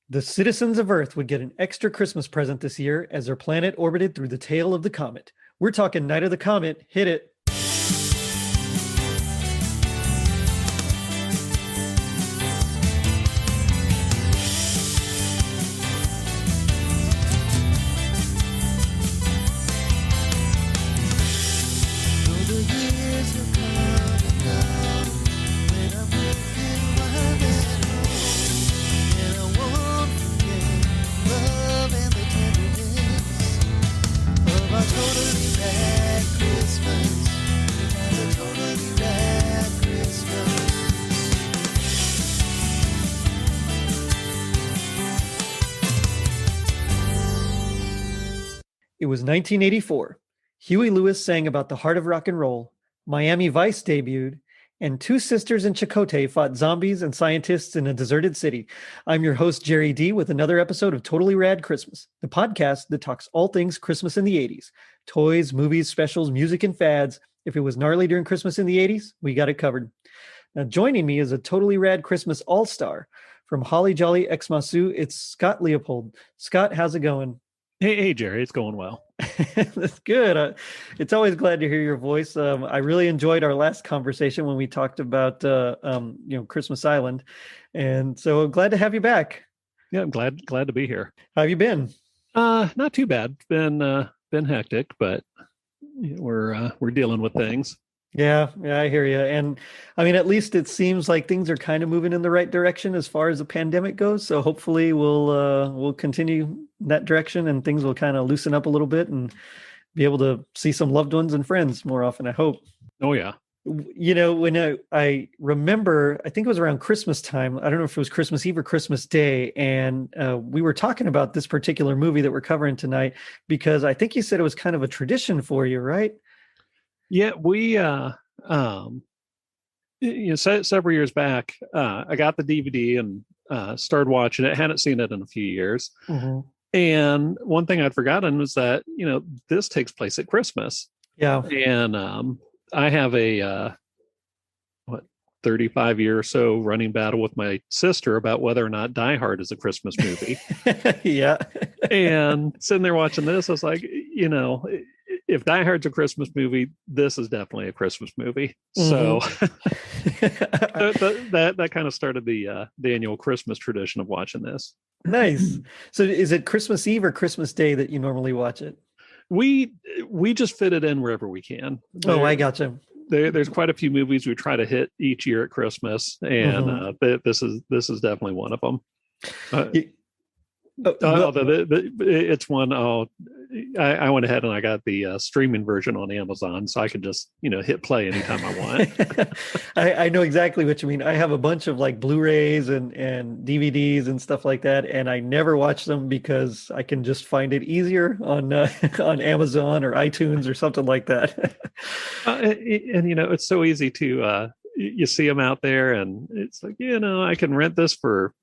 The citizens of Earth would get an extra Christmas present this year as their planet orbited through the tail of the comet. We're talking Night of the Comet. Hit it. It was 1984. Huey Lewis sang about the heart of rock and roll. Miami Vice debuted, and two sisters in Chakotay fought zombies and scientists in a deserted city. I'm your host, Jerry D, with another episode of Totally Rad Christmas, the podcast that talks all things Christmas in the 80s. Toys, movies, specials, music, and fads. If it was gnarly during Christmas in the 80s, we got it covered. Now, joining me is a Totally Rad Christmas all-star. From Holly Jolly Xmasu, it's Scott Leopold. Scott, how's it going? Hey, Jerry, it's going well. That's good. It's always glad to hear your voice. I really enjoyed our last conversation when we talked about, Christmas Island. And so I'm glad to have you back. Yeah, I'm glad to be here. How have you been? Not too bad. Been hectic, but we're dealing with things. Yeah, I hear you. And I mean, at least it seems like things are kind of moving in the right direction as far as the pandemic goes. So hopefully we'll continue in that direction and things will kind of loosen up a little bit and be able to see some loved ones and friends more often, I hope. Oh, yeah. You know, when I remember, I think it was around Christmas time. I don't know if it was Christmas Eve or Christmas Day. And we were talking about this particular movie that we're covering tonight, because I think you said it was kind of a tradition for you, right? Yeah, we several years back, I got the DVD and started watching it. Hadn't seen it in a few years. Mm-hmm. And one thing I'd forgotten was that, this takes place at Christmas. Yeah. And I have a 35-year or so running battle with my sister about whether or not Die Hard is a Christmas movie. Yeah. And sitting there watching this, I was like, if Die Hard's a Christmas movie, this is definitely a Christmas movie. Mm-hmm. So that kind of started the annual Christmas tradition of watching this. Nice. So is it Christmas Eve or Christmas Day that you normally watch it? We just fit it in wherever we can. I gotcha. There's quite a few movies we try to hit each year at Christmas, and mm-hmm. This is definitely one of them. It's one. I went ahead and I got the streaming version on Amazon, so I can just hit play anytime I want. I know exactly what you mean. I have a bunch of like Blu-rays and DVDs and stuff like that, and I never watch them because I can just find it easier on on Amazon or iTunes or something like that. And it's so easy to you see them out there, and it's like I can rent this for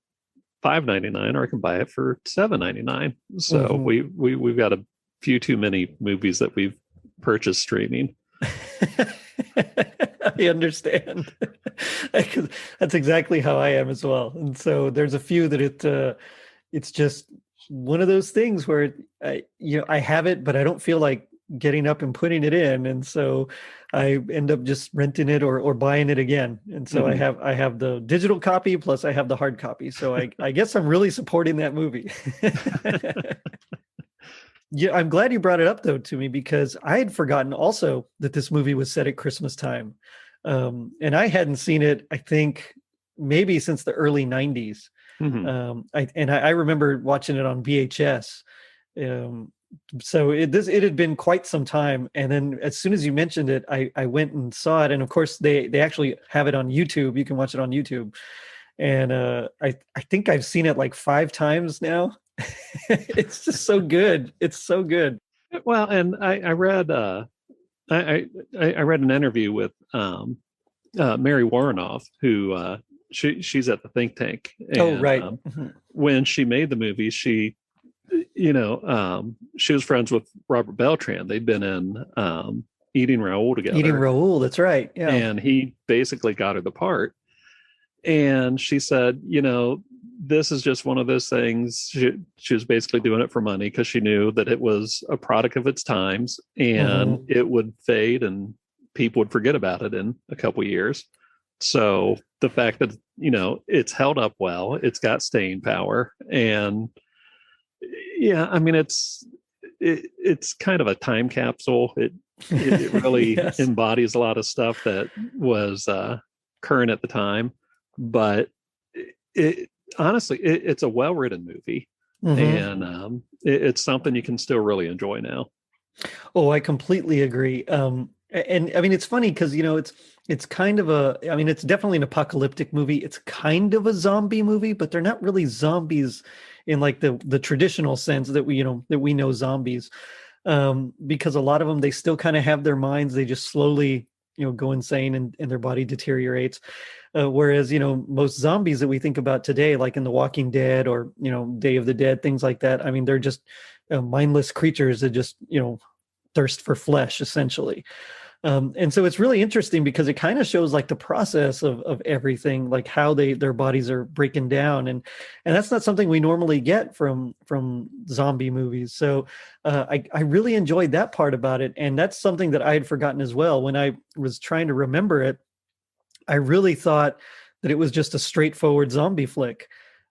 $5.99 or I can buy it for $7.99. So mm-hmm. we've got a few too many movies that we've purchased streaming. I understand. That's exactly how I am as well. And so there's a few that it's just one of those things where I have it, but I don't feel like getting up and putting it in, and so I end up just renting it or buying it again. And so mm-hmm. I have the digital copy plus I have the hard copy. So I guess I'm really supporting that movie. Yeah, I'm glad you brought it up though to me, because I had forgotten also that this movie was set at Christmas time, and I hadn't seen it, I think maybe since the early 90s. Mm-hmm. I remember watching it on VHS. So it had been quite some time, and then as soon as you mentioned it, I went and saw it, and of course they actually have it on YouTube. You can watch it on YouTube, and I think I've seen it like 5 times now. It's just so good. It's so good. Well, and I read I read an interview with Mary Warrenoff, who she's at the think tank. And, right. When she made the movie, she was friends with Robert Beltran. They'd been in Eating Raoul together. Eating Raoul, that's right. Yeah. And he basically got her the part. And she said, this is just one of those things. She was basically doing it for money because she knew that it was a product of its times and Mm-hmm. it would fade and people would forget about it in a couple years. So the fact that, it's held up well, it's got staying power. And yeah, I mean, it's kind of a time capsule. It really Yes. embodies a lot of stuff that was current at the time, but it honestly, it's a well-written movie, Mm-hmm. and it's something you can still really enjoy now. Oh, I completely agree. And I mean, it's funny because it's kind of I mean, it's definitely an apocalyptic movie. It's kind of a zombie movie, but they're not really zombies in like the traditional sense that we know zombies. Because a lot of them, they still kind of have their minds. They just slowly go insane and their body deteriorates. Whereas most zombies that we think about today, like in The Walking Dead or Day of the Dead, things like that. I mean, they're just mindless creatures that just thirst for flesh, essentially. And so it's really interesting because it kind of shows like the process of everything, like how their bodies are breaking down, and that's not something we normally get from zombie movies. So I really enjoyed that part about it, and that's something that I had forgotten as well. When I was trying to remember it, I really thought that it was just a straightforward zombie flick,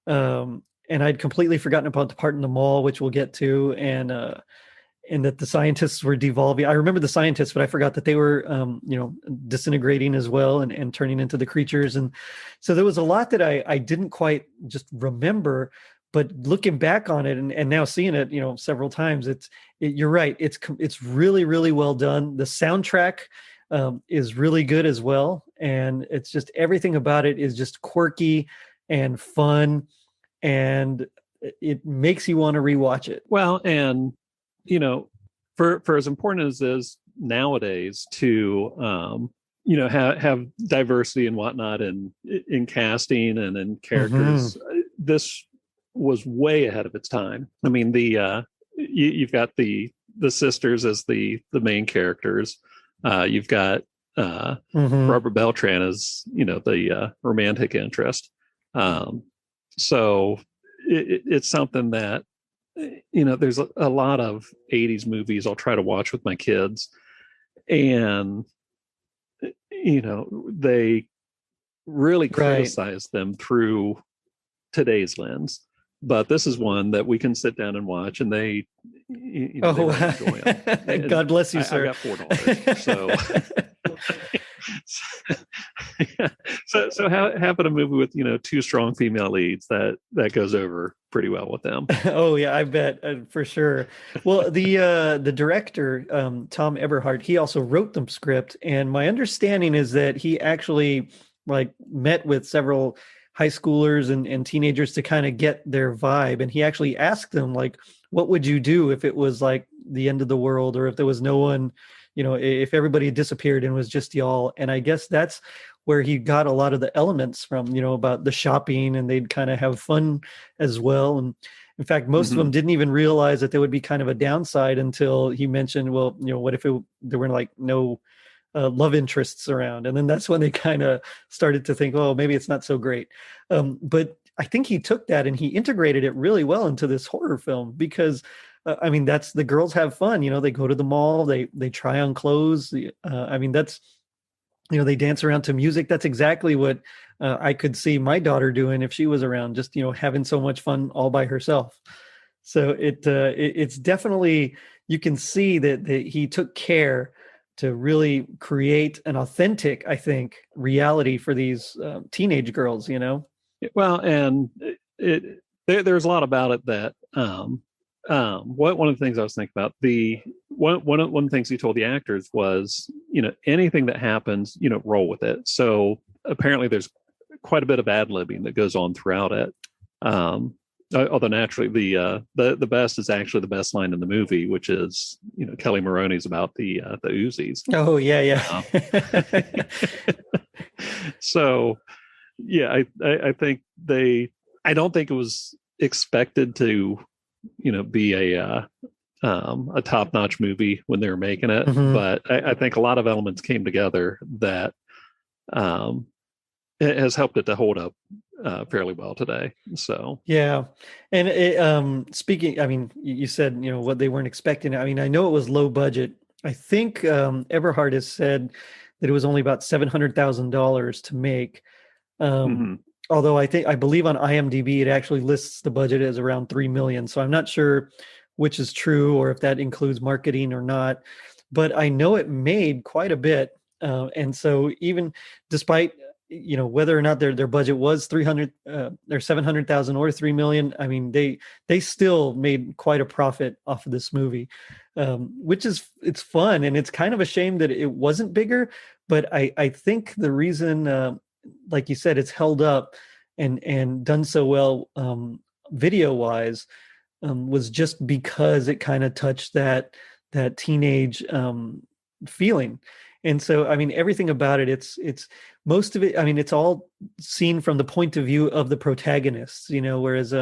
and I'd completely forgotten about the part in the mall, which we'll get to, and that the scientists were devolving. I remember the scientists, but I forgot that they were, disintegrating as well and turning into the creatures. And so there was a lot that I didn't quite just remember, but looking back on it and now seeing it, several times, you're right. It's really, really well done. The soundtrack is really good as well. And it's just, everything about it is just quirky and fun. And it makes you want to rewatch it. Well, and for as important as it is nowadays to have diversity and whatnot in casting and in characters, this was way ahead of its time. I mean, you've got the sisters as the main characters. You've got Robert Beltran as the romantic interest. So it's something that there's a lot of 80s movies I'll try to watch with my kids, and they really criticize them through today's lens, but this is one that we can sit down and watch, and they really enjoy it. God bless you, sir. I got $4, so so having a movie with two strong female leads that goes over pretty well with them. Oh yeah, I bet, for sure. Well, the director, Tom Eberhard, he also wrote the script, and my understanding is that he actually like met with several high schoolers and teenagers to kind of get their vibe, and he actually asked them like, what would you do if it was like the end of the world, or if there was no one, if everybody disappeared and was just y'all. And I guess that's where he got a lot of the elements from, about the shopping, and they'd kind of have fun as well. And in fact, most of them didn't even realize that there would be kind of a downside until he mentioned, well, what if there were like no love interests around? And then that's when they kind of started to think, oh, maybe it's not so great. But I think he took that and he integrated it really well into this horror film, because I mean, that's, the girls have fun, they go to the mall, they try on clothes. I mean, that's, they dance around to music. That's exactly what I could see my daughter doing if she was around, just, having so much fun all by herself. So it's definitely, you can see that he took care to really create an authentic, I think, reality for these teenage girls, Well, and there's a lot about it that one of the things I was thinking about, one of the things he told the actors was, anything that happens, roll with it. So apparently there's quite a bit of ad-libbing that goes on throughout it. Although naturally the best is actually the best line in the movie, which is, Kelly Maroney's about the uzis. Oh yeah. So yeah, I think I don't think it was expected to be a top-notch movie when they were making it, but I think a lot of elements came together that it has helped it to hold up fairly well today. So Yeah. And speaking, I mean, you said, what they weren't expecting. I mean, I know it was low budget. I think Eberhard has said that it was only about $700,000 to make. Um, mm-hmm. Although I believe on IMDb it actually lists the budget as around 3 million. So I'm not sure which is true or if that includes marketing or not. But I know it made quite a bit. And so even despite whether or not their budget was 300 or 700,000 or 3 million, I mean they still made quite a profit off of this movie, which is it's fun, and it's kind of a shame that it wasn't bigger. But I think the reason, like you said, it's held up and done so well, video wise, was just because it kind of touched that teenage feeling. And so, I mean, everything about it, it's most of it, I mean, it's all seen from the point of view of the protagonists, whereas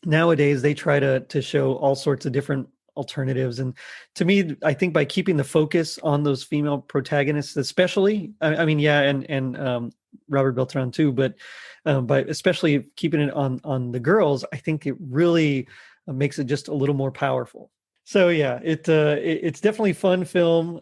nowadays they try to show all sorts of different alternatives. And to me, I think by keeping the focus on those female protagonists, especially, I mean, yeah, and Robert Beltran too, but especially keeping it on the girls, I think it really makes it just a little more powerful. So yeah, it's definitely a fun film.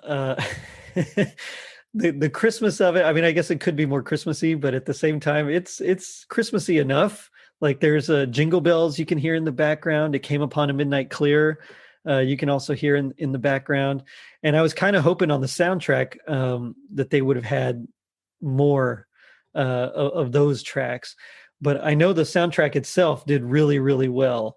The Christmas of it, I mean, I guess it could be more Christmassy, but at the same time, it's Christmassy enough. Like there's jingle bells you can hear in the background. It came upon a midnight clear. You can also hear in the background. And I was kind of hoping on the soundtrack that they would have had more of those tracks. But I know the soundtrack itself did really, really well.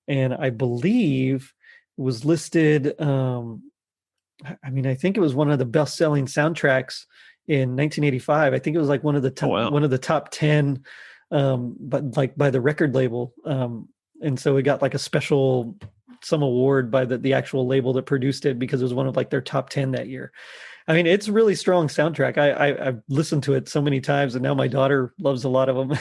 And I believe it was listed, I mean, I think it was one of the best-selling soundtracks in 1985. I think it was like one of the one of the top 10, but like by the record label. And so it got like a some award by the actual label that produced it, because it was one of like their top 10 that year. I mean, it's a really strong soundtrack. I've listened to it so many times, and now my daughter loves a lot of them.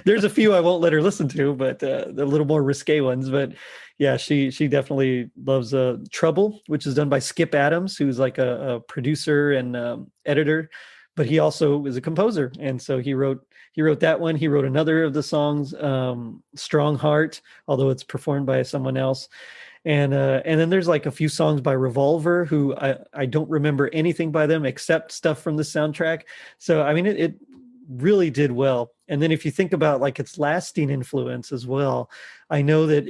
There's a few I won't let her listen to, but the little more risque ones. But yeah, she definitely loves Trouble, which is done by Skip Adams, who's like a producer and editor, but he also is a composer, and so he wrote that one. He wrote another of the songs, Strong Heart, although it's performed by someone else. And then there's like a few songs by Revolver, who I don't remember anything by them except stuff from the soundtrack. So I mean, it really did well. And then if you think about like its lasting influence as well, I know that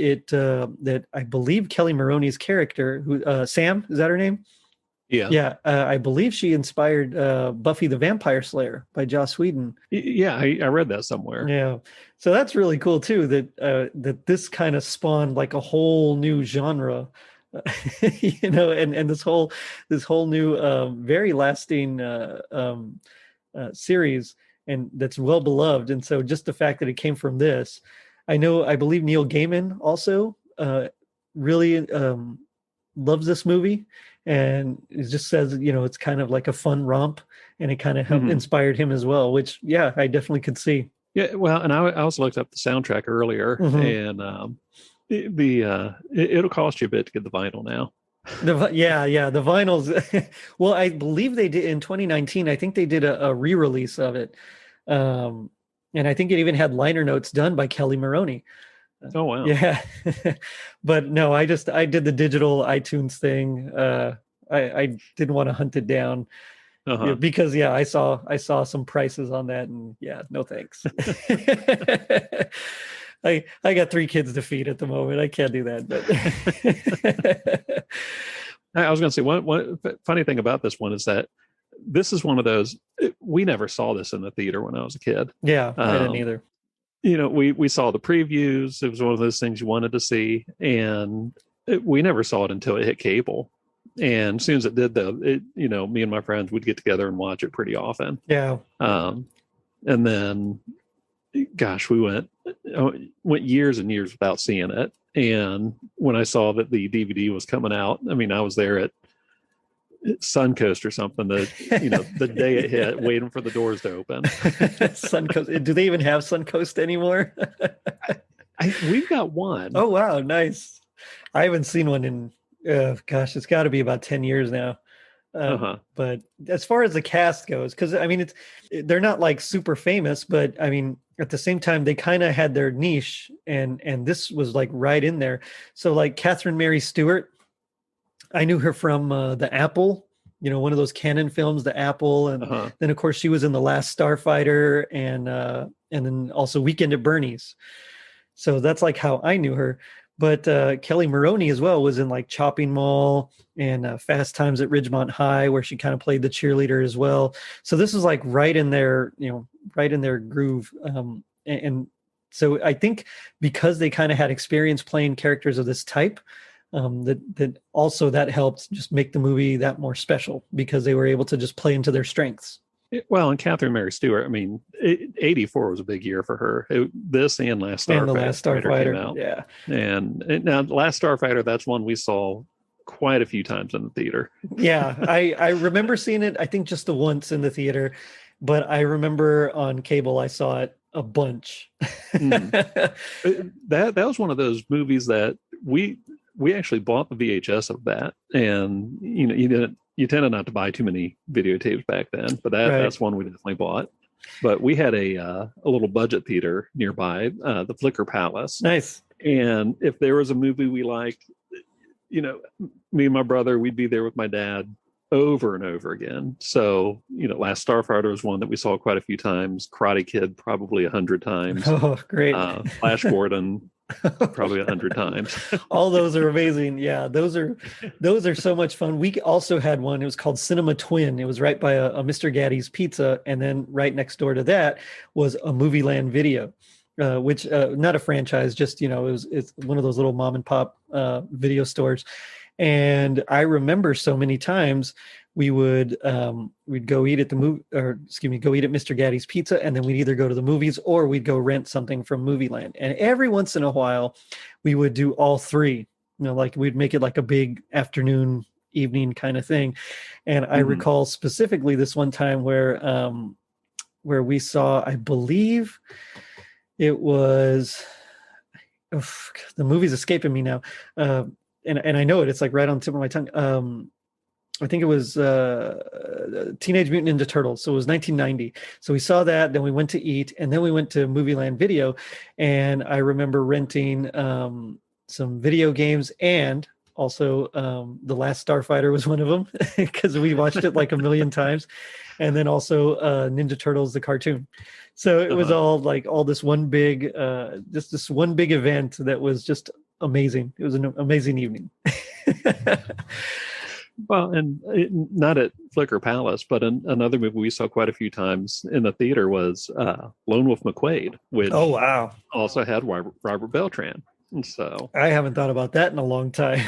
that I believe Kelly Maroney's character, who Sam, is that her name? Yeah. I believe she inspired Buffy the Vampire Slayer by Joss Whedon. Yeah, I read that somewhere. Yeah, so that's really cool too. That this kind of spawned like a whole new genre, and this whole new very lasting series, and that's well beloved. And so just the fact that it came from this, I believe Neil Gaiman also really loves this movie, and it just says, it's kind of like a fun romp, and it kind of inspired him as well, which, yeah, I definitely could see. Yeah, well, and I also looked up the soundtrack earlier, and it'll cost you a bit to get the vinyl now. The vinyls. Well, I believe they did in 2019. I think they did a re-release of it, and I think it even had liner notes done by Kelly Maroney. Oh wow! Yeah, but no, I did the digital iTunes thing. I didn't want to hunt it down because I saw some prices on that, and yeah, no thanks. I got 3 kids to feed at the moment. I can't do that. But I was going to say one funny thing about this one is that this is one of those, we never saw this in the theater when I was a kid. Yeah, I didn't either. We saw the previews. It was one of those things you wanted to see, and we never saw it until it hit cable. And as soon as it did, though, me and my friends would get together and watch it pretty often. Yeah. And then, gosh, we went years and years without seeing it. And when I saw that the DVD was coming out, I mean, I was there at Suncoast or something, the day it hit, waiting for the doors to open. Suncoast. Do they even have Suncoast anymore? We've got one. Oh wow, nice. I haven't seen one in gosh, it's got to be about 10 years now. Uh-huh. But as far as the cast goes, because I mean, they're not like super famous, but I mean, at the same time, they kind of had their niche, and this was like right in there. So like Catherine Mary Stewart, I knew her from The Apple, one of those Canon films, The Apple, and Uh-huh. then of course she was in The Last Starfighter, and then also Weekend at Bernie's. So that's like how I knew her. But Kelly Maroney as well was in like Chopping Mall and Fast Times at Ridgemont High, where she kind of played the cheerleader as well. So this is like right in their, right in their groove. And so I think because they kind of had experience playing characters of this type, that also that helped just make the movie that more special because they were able to just play into their strengths. Well, and Catherine Mary Stewart, I mean, 84 was a big year for her. This and Last And The Starfighter Last came Starfighter, out. yeah. And now Last Starfighter, that's one we saw quite a few times in the theater. Yeah, I remember seeing it, I think just the once in the theater, but I remember on cable I saw it a bunch. That was one of those movies that we actually bought the VHS of that, and you tended not to buy too many videotapes back then, but Right. that's one we definitely bought. But we had a little budget theater nearby, the Flicker Palace. Nice. And if there was a movie we liked, me and my brother, we'd be there with my dad over and over again. So, Last Starfighter was one that we saw quite a few times. Karate Kid, probably 100 times. Oh, great. Flash Gordon, probably 100 times. All those are amazing. Yeah, those are so much fun. We also had one. It was called Cinema Twin. It was right by a Mr. Gaddy's Pizza, and then right next door to that was a Movie Land Video, which not a franchise, just it's one of those little mom and pop video stores. And I remember so many times we'd go eat at the movie, or excuse me, go eat at Mr. Gaddy's Pizza, and then we'd either go to the movies or we'd go rent something from Movie Land. And every once in a while, we would do all three. Like we'd make it like a big afternoon, evening kind of thing. And I recall specifically this one time where we saw, I believe it was, the movie's escaping me now. And I know it. It's like right on the tip of my tongue. I think it was Teenage Mutant Ninja Turtles. So it was 1990. So we saw that, then we went to eat, and then we went to Movie Land Video. And I remember renting some video games, and also The Last Starfighter was one of them because we watched it like a million times. And then also Ninja Turtles, the cartoon. So it was all this one big, just this one big event that was just amazing. It was an amazing evening. Well, and not at Flicker Palace, but another movie we saw quite a few times in the theater was Lone Wolf McQuade, which also had Robert Beltran. And so I haven't thought about that in a long time.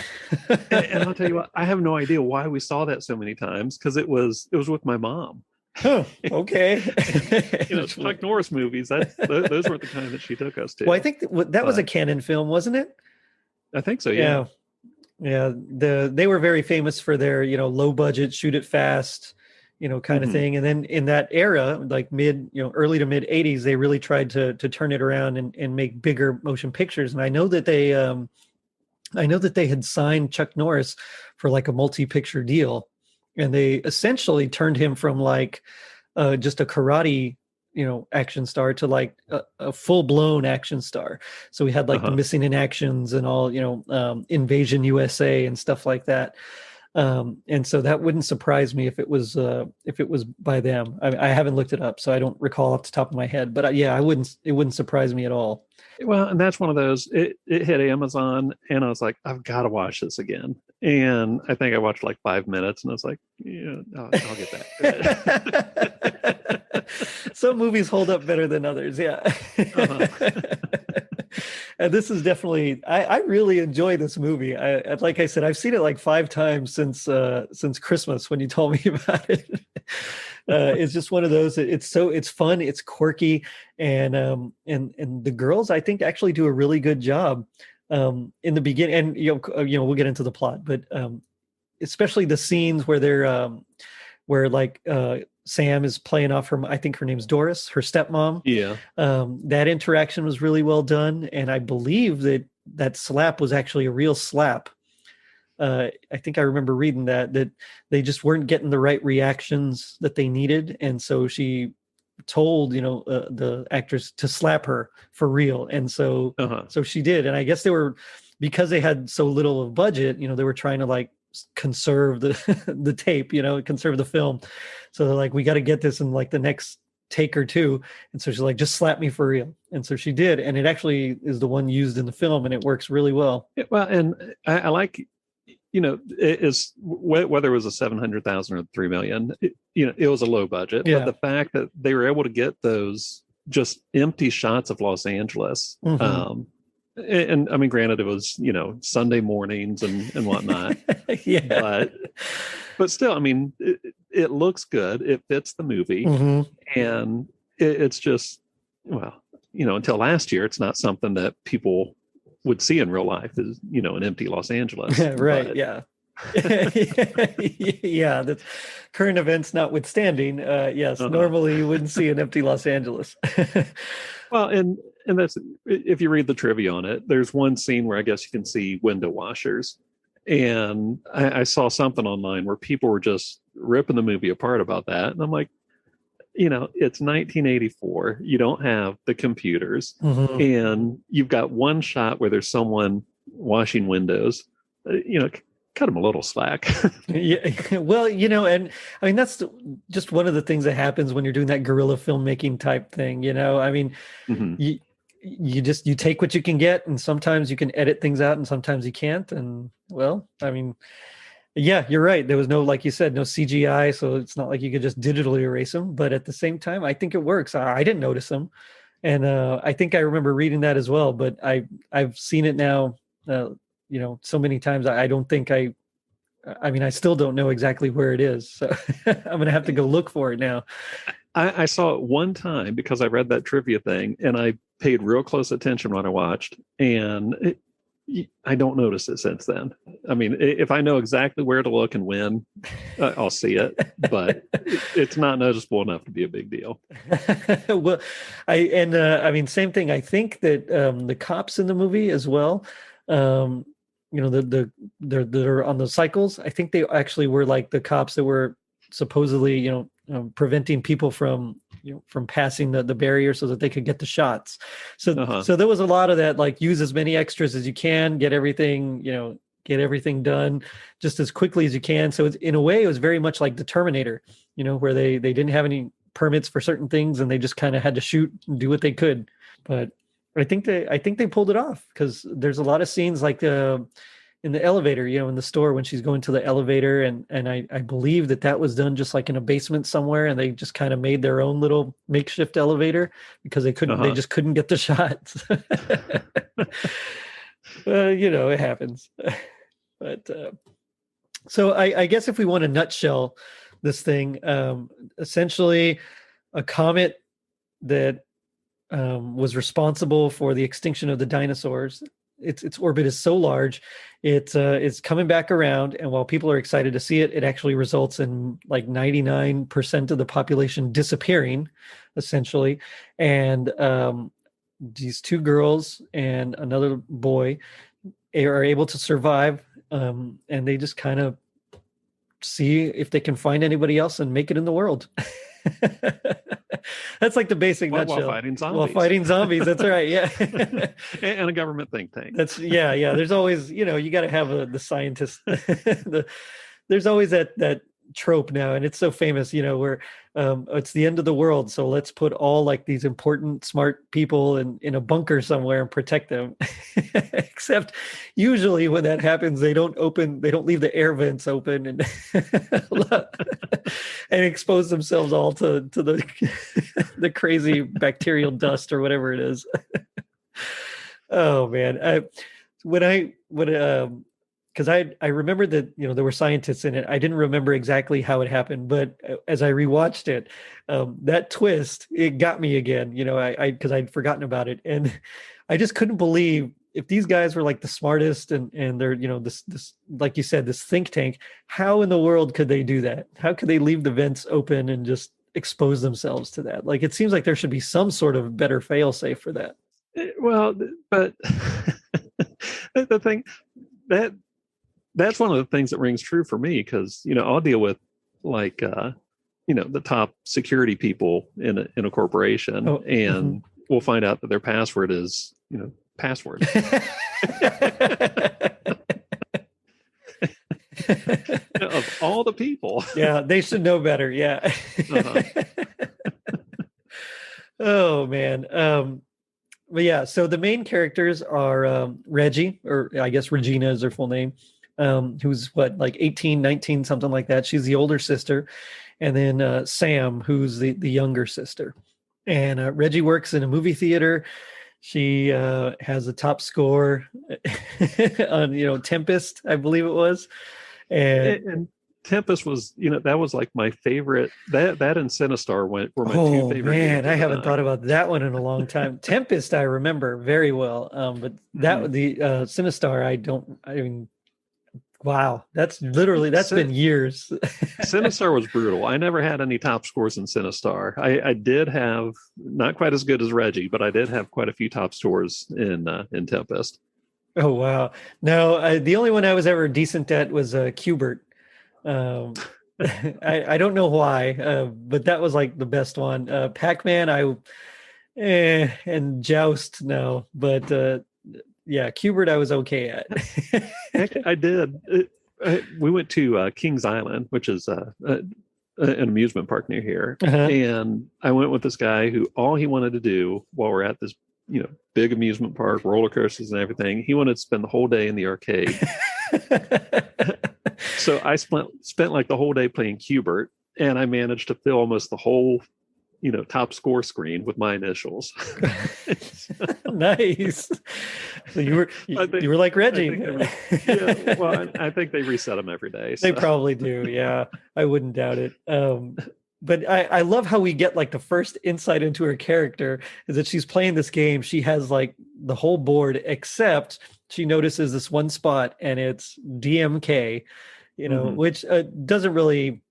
and I'll tell you what, I have no idea why we saw that so many times, because it was with my mom. Oh, okay. Chuck Norris movies. Those weren't the kind that she took us to. Well, I think that was a Canon film, wasn't it? I think so. Yeah. Yeah. They were very famous for their, low budget, shoot it fast, kind of thing. And then in that era, like early to mid 80s, they really tried to turn it around and make bigger motion pictures. And I know that they had signed Chuck Norris for like a multi-picture deal, and they essentially turned him from like just a karate action star to like a full-blown action star. So we had like the Missing in Actions and all, Invasion USA and stuff like that. And so that wouldn't surprise me if it was by them. I haven't looked it up, so I don't recall off the top of my head, but it wouldn't surprise me at all. Well, and that's one of those, it hit Amazon, and I was like, I've got to watch this again. And I think I watched like 5 minutes, and I was like, I'll get that. Some movies hold up better than others. Yeah. And this is definitely, I really enjoy this movie. Like I said, I've seen it like 5 times since Christmas when you told me about it. It's just one of those, it's fun, it's quirky. And the girls, I think, actually do a really good job in the beginning. And, we'll get into the plot, but especially the scenes where they're, where like Sam is playing off I think her name's Doris, her stepmom. Yeah. That interaction was really well done. And I believe that slap was actually a real slap. I think I remember reading that they just weren't getting the right reactions that they needed, and so she told the actress to slap her for real, and Uh-huh. so she did. And I guess they were, because they had so little of budget, they were trying to like conserve the the tape, conserve the film. So they're like, we got to get this in like the next take or two. And so she's like, just slap me for real. And so she did, and it actually is the one used in the film, and it works really well. Yeah, well, and I like, it is whether it was a 700,000 or 3 million, it was a low budget, Yeah. but the fact that they were able to get those just empty shots of Los Angeles, and I mean, granted, it was Sunday mornings and whatnot, Yeah. but still, I mean, it looks good, it fits the movie, and it's just, well, until last year, it's not something that people would see in real life, is an empty Los Angeles. Right. But, Yeah. Yeah, that's current events notwithstanding. Yes, normally you wouldn't see an empty Los Angeles. well, and that's, if you read the trivia on it, there's one scene where I guess you can see window washers, and I saw something online where people were just ripping the movie apart about that, and I'm like, it's 1984. You don't have the computers, and you've got one shot where there's someone washing windows. Cut them a little slack. Yeah, well, and I mean that's just one of the things that happens when you're doing that guerrilla filmmaking type thing. I mean, you take what you can get, and sometimes you can edit things out, and sometimes you can't. And well, I mean, yeah, you're right. There was no, like you said, no CGI, so it's not like you could just digitally erase them. But at the same time, I think it works. I didn't notice them, and I think I remember reading that as well. But I've seen it now. So many times I don't think I mean, I still don't know exactly where it is. So I'm going to have to go look for it now. I saw it one time because I read that trivia thing, and I paid real close attention when I watched, and I don't notice it since then. I mean, if I know exactly where to look and when, I'll see it, but it's not noticeable enough to be a big deal. Well, I mean, same thing. I think that the cops in the movie as well, they're on the cycles. I think they actually were like the cops that were supposedly, preventing people from passing the barrier so that they could get the shots. So there was a lot of that, like use as many extras as you can, get everything done just as quickly as you can. So in a way, it was very much like the Terminator, where they didn't have any permits for certain things, and they just kind of had to shoot and do what they could. But I think they pulled it off, because there's a lot of scenes like in the elevator, in the store when she's going to the elevator, and I believe that was done just like in a basement somewhere, and they just kind of made their own little makeshift elevator because they just couldn't get the shots. It happens. But so I guess if we want to nutshell this thing, essentially a comet that was responsible for the extinction of the dinosaurs. Its orbit is so large, it's coming back around, and while people are excited to see it, it actually results in like 99% of the population disappearing, essentially. And these two girls and another boy are able to survive, and they just kind of see if they can find anybody else and make it in the world. That's like the basic nutshell. While fighting zombies. That's right. Yeah. And a government think tank. That's yeah. There's always, you got to have the scientist. There's always that trope now, and it's so famous, where it's the end of the world, so let's put all like these important smart people in a bunker somewhere and protect them. Except usually when that happens, they don't leave the air vents open and and expose themselves all to the crazy bacterial dust or whatever it is. Oh man. Because I remembered that there were scientists in it. I didn't remember exactly how it happened, but as I rewatched it, that twist, it got me again. Because I'd forgotten about it, and I just couldn't believe, if these guys were like the smartest and they're this like you said, this think tank, how in the world could they do that? How could they leave the vents open and just expose themselves to that? Like, it seems like there should be some sort of better fail-safe for that. Well, but the thing that that's one of the things that rings true for me, because I'll deal with like the top security people in a corporation, Oh, and we'll find out that their password is password. Of all the people. Yeah, they should know better. Yeah. Uh-huh. Oh man. But yeah, so the main characters are Reggie, or I guess Regina is her full name, who's what, like 18, 19, something like that. She's the older sister. And then Sam, who's the younger sister. And Reggie works in a movie theater. She has a top score on, Tempest, I believe it was. And Tempest was, that was like my favorite. That and Sinistar were my two favorite man, games. I haven't thought about that one in a long time. Tempest, I remember very well, but that the Sinistar, I mean, wow, that's been years. Sinistar was brutal. I never had any top scores in Sinistar. I did have, not quite as good as Reggie, but I did have quite a few top scores in Tempest. Oh wow! No, the only one I was ever decent at was Qbert. I don't know why, but that was like the best one. Pac-Man, and Joust, no, but yeah, Qbert I was okay at. I did. We went to Kings Island, which is an amusement park near here, and I went with this guy who all he wanted to do while we're at this big amusement park, roller coasters and everything, he wanted to spend the whole day in the arcade. So I spent like the whole day playing Qbert, and I managed to fill almost the whole top score screen with my initials. Nice. So you were like Reggie. I think they reset them every day. So. They probably do. Yeah, I wouldn't doubt it. But I love how we get like the first insight into her character is that she's playing this game. She has like the whole board, except she notices this one spot and it's DMK, which doesn't really,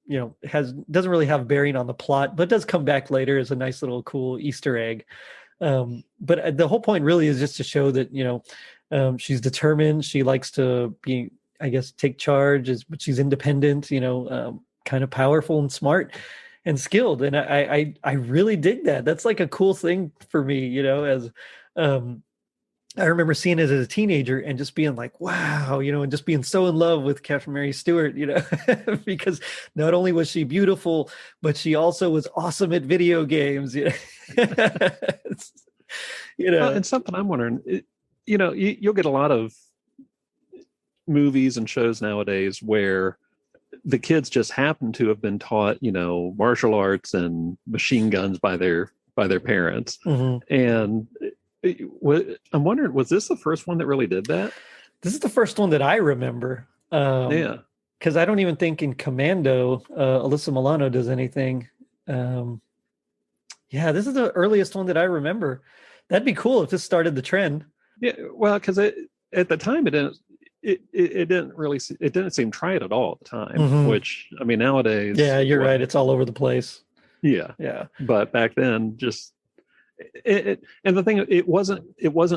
doesn't really have bearing on the plot, but does come back later as a nice little cool Easter egg. But the whole point really is just to show that, she's determined. She likes to be, I guess, take charge, but she's independent, kind of powerful and smart and skilled. And I really dig that. That's like a cool thing for me, as I remember seeing it as a teenager and just being like, wow, and just being so in love with Catherine Mary Stewart, because not only was she beautiful, but she also was awesome at video games. Well, and something I'm wondering, you'll get a lot of movies and shows nowadays where the kids just happen to have been taught, martial arts and machine guns by their parents. And I'm wondering, was this the first one that really did that? This is the first one that I remember. Yeah. Because I don't even think in Commando, Alyssa Milano does anything. Yeah, this is the earliest one that I remember. That'd be cool if this started the trend. Yeah, well, because at the time it didn't seem tried at all at the time. Which, I mean, nowadays. Yeah, you're right. It's all over the place. Yeah. But back then, just and the thing, it wasn't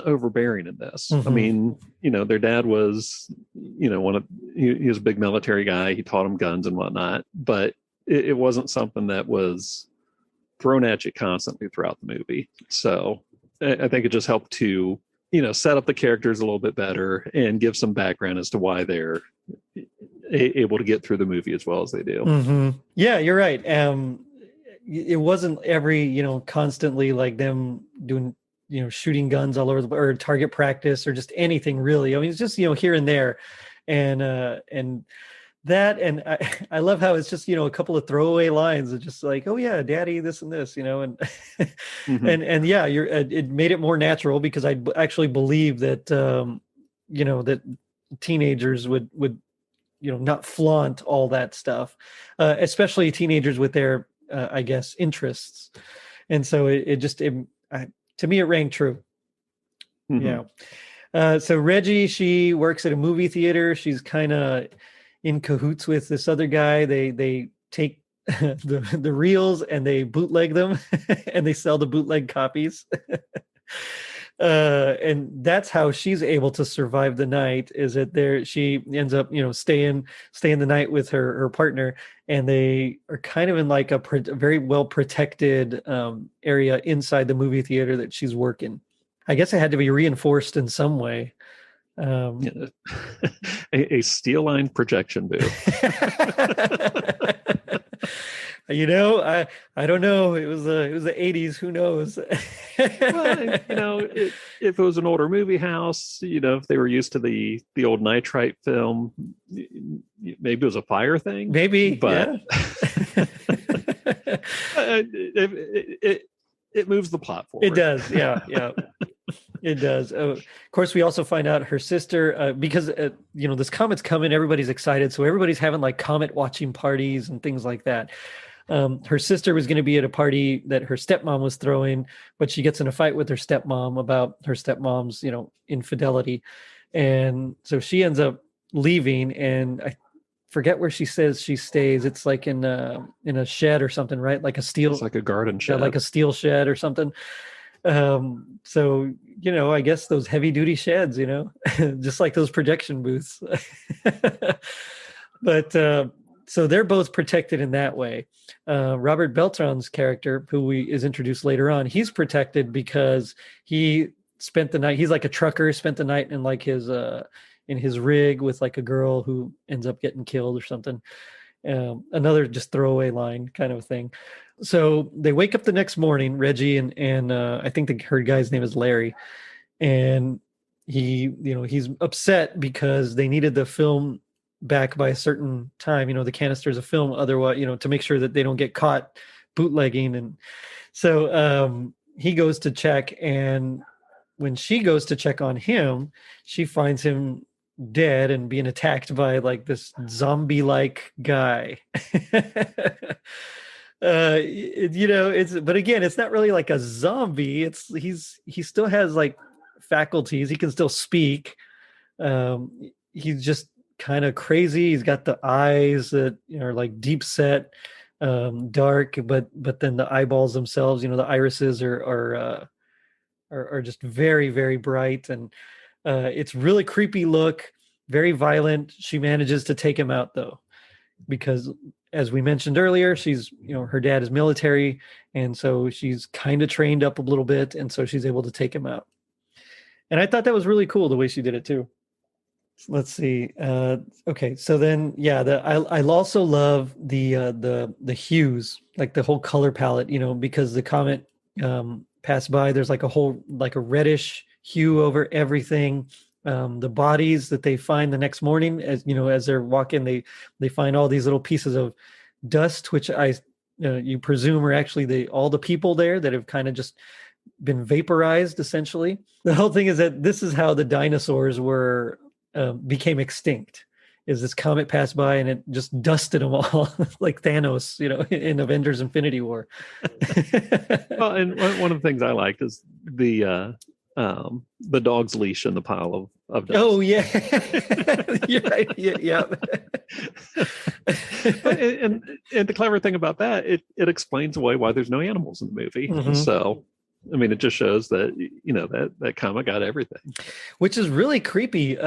overbearing in this. I mean, their dad was, he was a big military guy. He taught them guns and whatnot, but it wasn't something that was thrown at you constantly throughout the movie. So I think it just helped to, set up the characters a little bit better and give some background as to why they're able to get through the movie as well as they do. Yeah, you're right. It wasn't every, constantly like them doing, shooting guns all over or target practice or just anything really. I mean, it's just, here and there. And that, and I love how it's just, a couple of throwaway lines of just like, oh yeah, daddy, this and this, and, and yeah, it made it more natural because I actually believe that, that teenagers would, not flaunt all that stuff, especially teenagers with their, I guess, interests. And so to me, it rang true. Yeah. So Reggie, she works at a movie theater. She's kind of in cahoots with this other guy. They take the reels and they bootleg them and they sell the bootleg copies. And that's how she's able to survive the night, is that there she ends up, staying the night with her partner, and they are kind of in like a very well protected area inside the movie theater that she's working. I guess it had to be reinforced in some way. Yeah. A steel line projection booth. I don't know. It was the 80s. Who knows? Well, if it was an older movie house, if they were used to the old nitrite film, maybe it was a fire thing. Maybe, but yeah. it moves the plot forward. It does, yeah. It does. Of course, we also find out her sister, because this comet's coming, everybody's excited, so everybody's having like comet watching parties and things like that. Her sister was going to be at a party that her stepmom was throwing, but she gets in a fight with her stepmom about her stepmom's, infidelity, and so she ends up leaving. And I forget where she says she stays. It's like in a shed or something, right? Like a steel, it's like a garden shed, like a steel shed or something. So I guess those heavy duty sheds, just like those projection booths. But so they're both protected in that way. Robert Beltran's character, who is introduced later on, he's protected because he spent the night. He's like a trucker, spent the night in like his in his rig with like a girl who ends up getting killed or something. Another just throwaway line kind of thing. So they wake up the next morning, Reggie and I think her guy's name is Larry, and he's upset because they needed the film back by a certain time, the canisters of film, otherwise, to make sure that they don't get caught bootlegging. And so he goes to check, and when she goes to check on him, she finds him dead and being attacked by like this zombie-like guy. But again, it's not really like a zombie. He still has like faculties. He can still speak. He's just kind of crazy. He's got the eyes that are like deep set, dark, but then the eyeballs themselves, the irises are just very, very bright, and it's really creepy look, very violent. She manages to take him out though, because as we mentioned earlier, she's, her dad is military, and so she's kind of trained up a little bit, and so she's able to take him out. And I thought that was really cool the way she did it too. Let's see. Okay, so then I also love the hues, like the whole color palette, because the comet passed by. There's like a reddish hue over everything. The bodies that they find the next morning, as they're walking, they find all these little pieces of dust, which you presume are actually all the people there that have kind of just been vaporized. Essentially, the whole thing is that this is how the dinosaurs became extinct. Is this comet passed by and it just dusted them all like Thanos, in Avengers Infinity War. Well, and one of the things I liked is the dog's leash in the pile of dust. Oh yeah. You're right. Yeah. and the clever thing about that, it explains away why there's no animals in the movie. Mm-hmm. So I mean, it just shows that that comet got everything, which is really creepy.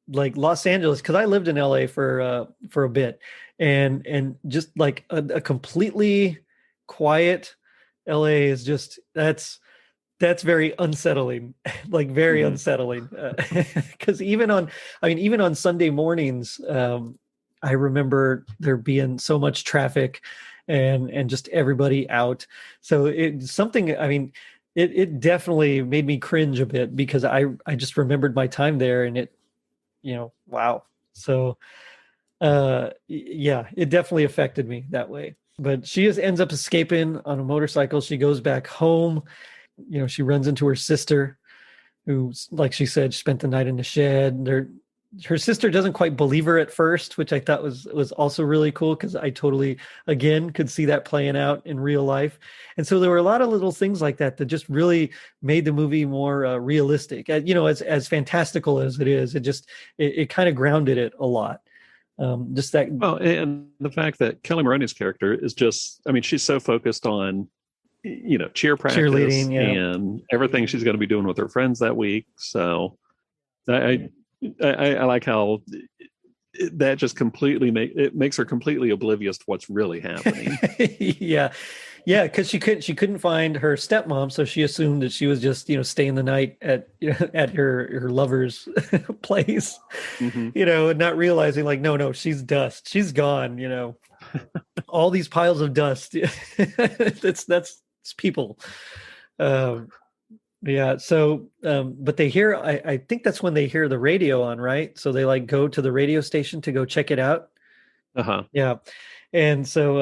Like Los Angeles, because I lived in LA for a bit, and just like a completely quiet LA is just that's very unsettling, like very unsettling. Because even on Sunday mornings, I remember there being so much traffic and just everybody out. So it's something, it definitely made me cringe a bit, because I just remembered my time there, and it, wow. So it definitely affected me that way. But she just ends up escaping on a motorcycle. She goes back home. She runs into her sister, who, like she said, spent the night in the shed. Her sister doesn't quite believe her at first, which I thought was also really cool, because I totally, again, could see that playing out in real life. And so there were a lot of little things like that just really made the movie more realistic. As fantastical as it is, it kind of grounded it a lot. Just that. Well, and the fact that Kelly Maroney's character is just, she's so focused on cheer practice cheerleading. Yeah. and everything she's going to be doing with her friends that week. So I I like how that just completely makes her completely oblivious to what's really happening. Yeah. Yeah, because she couldn't find her stepmom, so she assumed that she was just, staying the night at at her lover's place, Mm-hmm. and not realizing like, no, no, she's dust. She's gone, all these piles of dust. That's it's people. Um, yeah, so but they hear I think that's when they hear the radio on, right? So they like go to the radio station to go check it out. Uh-huh. Yeah. And so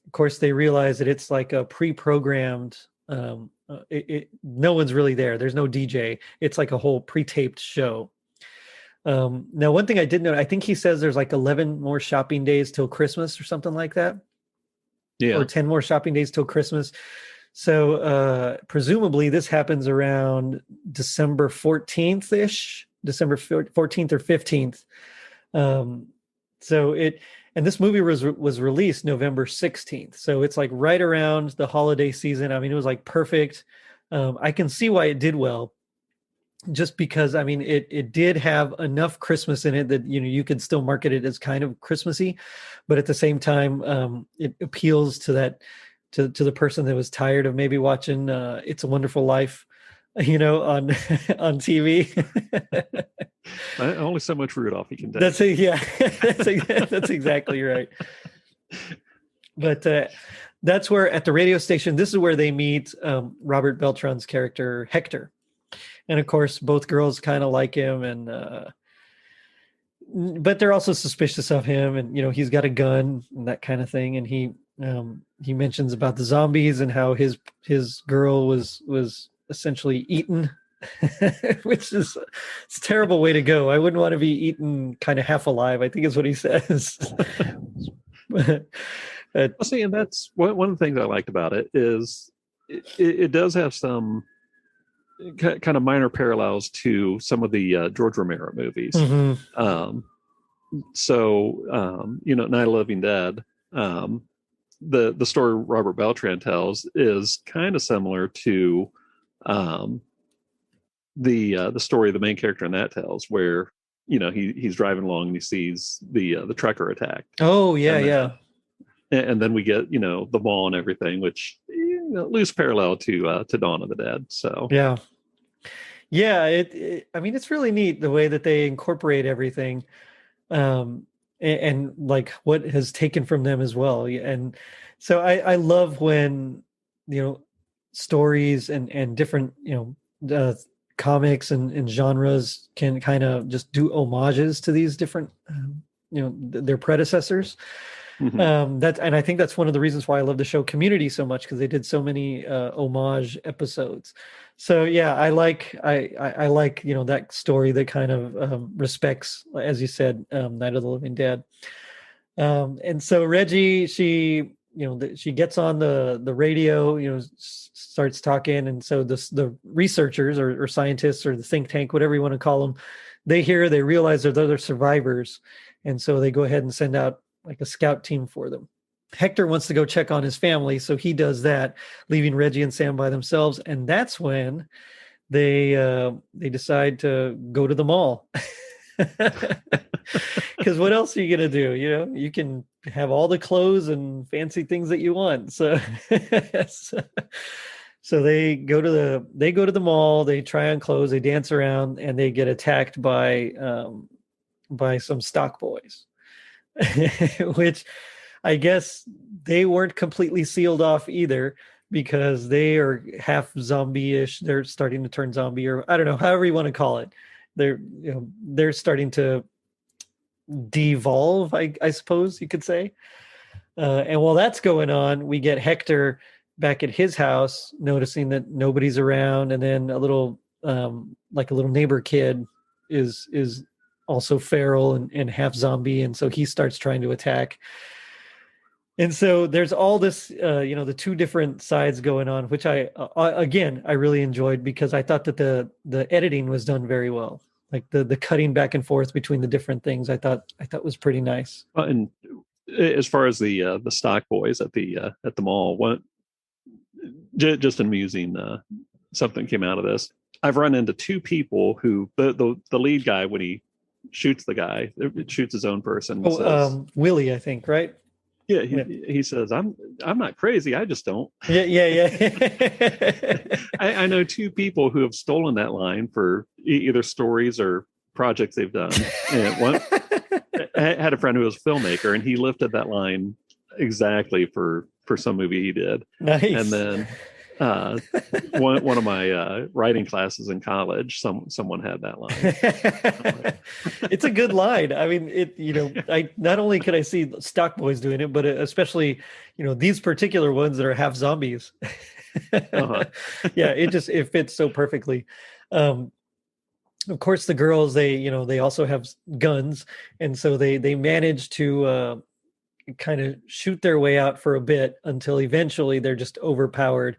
of course they realize that it's like a pre-programmed no one's really there. There's no DJ. It's like a whole pre-taped show. Now one thing I did know, I think he says there's like 11 more shopping days till Christmas or something like that, or Yeah. 10 more shopping days till Christmas. So presumably this happens around December 14th ish, December 14th or 15th. Um, so it, and this movie was released November 16th. So it's like right around the holiday season. I mean, it was like perfect. I can see why it did well, just because I mean it did have enough Christmas in it that you could still market it as kind of Christmassy, but at the same time it appeals to that to the person that was tired of maybe watching It's a Wonderful Life, on on TV. Only so much Rudolph you can take. Yeah, that's exactly right. But that's where at the radio station, this is where they meet Robert Beltran's character Hector, and of course both girls kind of like him, and but they're also suspicious of him, and he's got a gun and that kind of thing, and he mentions about the zombies and how his girl was essentially eaten. Which is it's a terrible way to go. I wouldn't want to be eaten kind of half alive, I think is what he says. But, Well, see, and that's one of the things I liked about it is it does have some kind of minor parallels to some of the George Romero movies. mhm. Night of the Living Dead, the story Robert Beltran tells is kind of similar to the story the main character in that tells, where he's driving along and he sees the trucker attack. Oh yeah, and yeah. and then we get the mall and everything, which loose parallel to Dawn of the Dead. So Yeah. Yeah, I mean it's really neat the way that they incorporate everything, and like what has taken from them as well. And so I love when stories and different comics and genres can kind of just do homages to these different their predecessors. mhm. And I think that's one of the reasons why I love the show Community so much, because they did so many homage episodes. So yeah, I like that story that kind of respects, as you said, Night of the Living Dead. And so Reggie, she gets on the radio, starts talking, and so the researchers or scientists or the think tank, whatever you want to call them, they realize there's other survivors, and so they go ahead and send out like a scout team for them. Hector wants to go check on his family, so he does that, leaving Reggie and Sam by themselves, and that's when they decide to go to the mall. Because what else are you gonna do? You can have all the clothes and fancy things that you want. So, so they go to the mall. They try on clothes. They dance around, and they get attacked by some stock boys, which I guess they weren't completely sealed off either, because they are half zombie-ish. They're starting to turn zombie, or I don't know, however you want to call it. They're starting to devolve, I suppose you could say. And while that's going on, we get Hector back at his house, noticing that nobody's around, and then a little neighbor kid is also feral and half zombie, and so he starts trying to attack. And so there's all this, the two different sides going on, which I really enjoyed, because I thought that the editing was done very well. Like the cutting back and forth between the different things, I thought was pretty nice. And as far as the stock boys at the mall, just an amusing something came out of this. I've run into two people who the lead guy, when he shoots the guy, shoots his own person. Oh, Says, Willie, I think, right? yeah, Yeah, he says, I'm not crazy. I just don't. yeah, yeah. I know two people who have stolen that line for either stories or projects they've done. And one I had a friend who was a filmmaker, and he lifted that line exactly for some movie he did. And Nice. then one of my writing classes in college, someone had that line. It's a good line. I mean, I not only could I see stock boys doing it, but especially, these particular ones that are half zombies. Uh-huh. Yeah, it fits so perfectly. Of course, the girls, they also have guns, and so they manage to kind of shoot their way out for a bit until eventually they're just overpowered.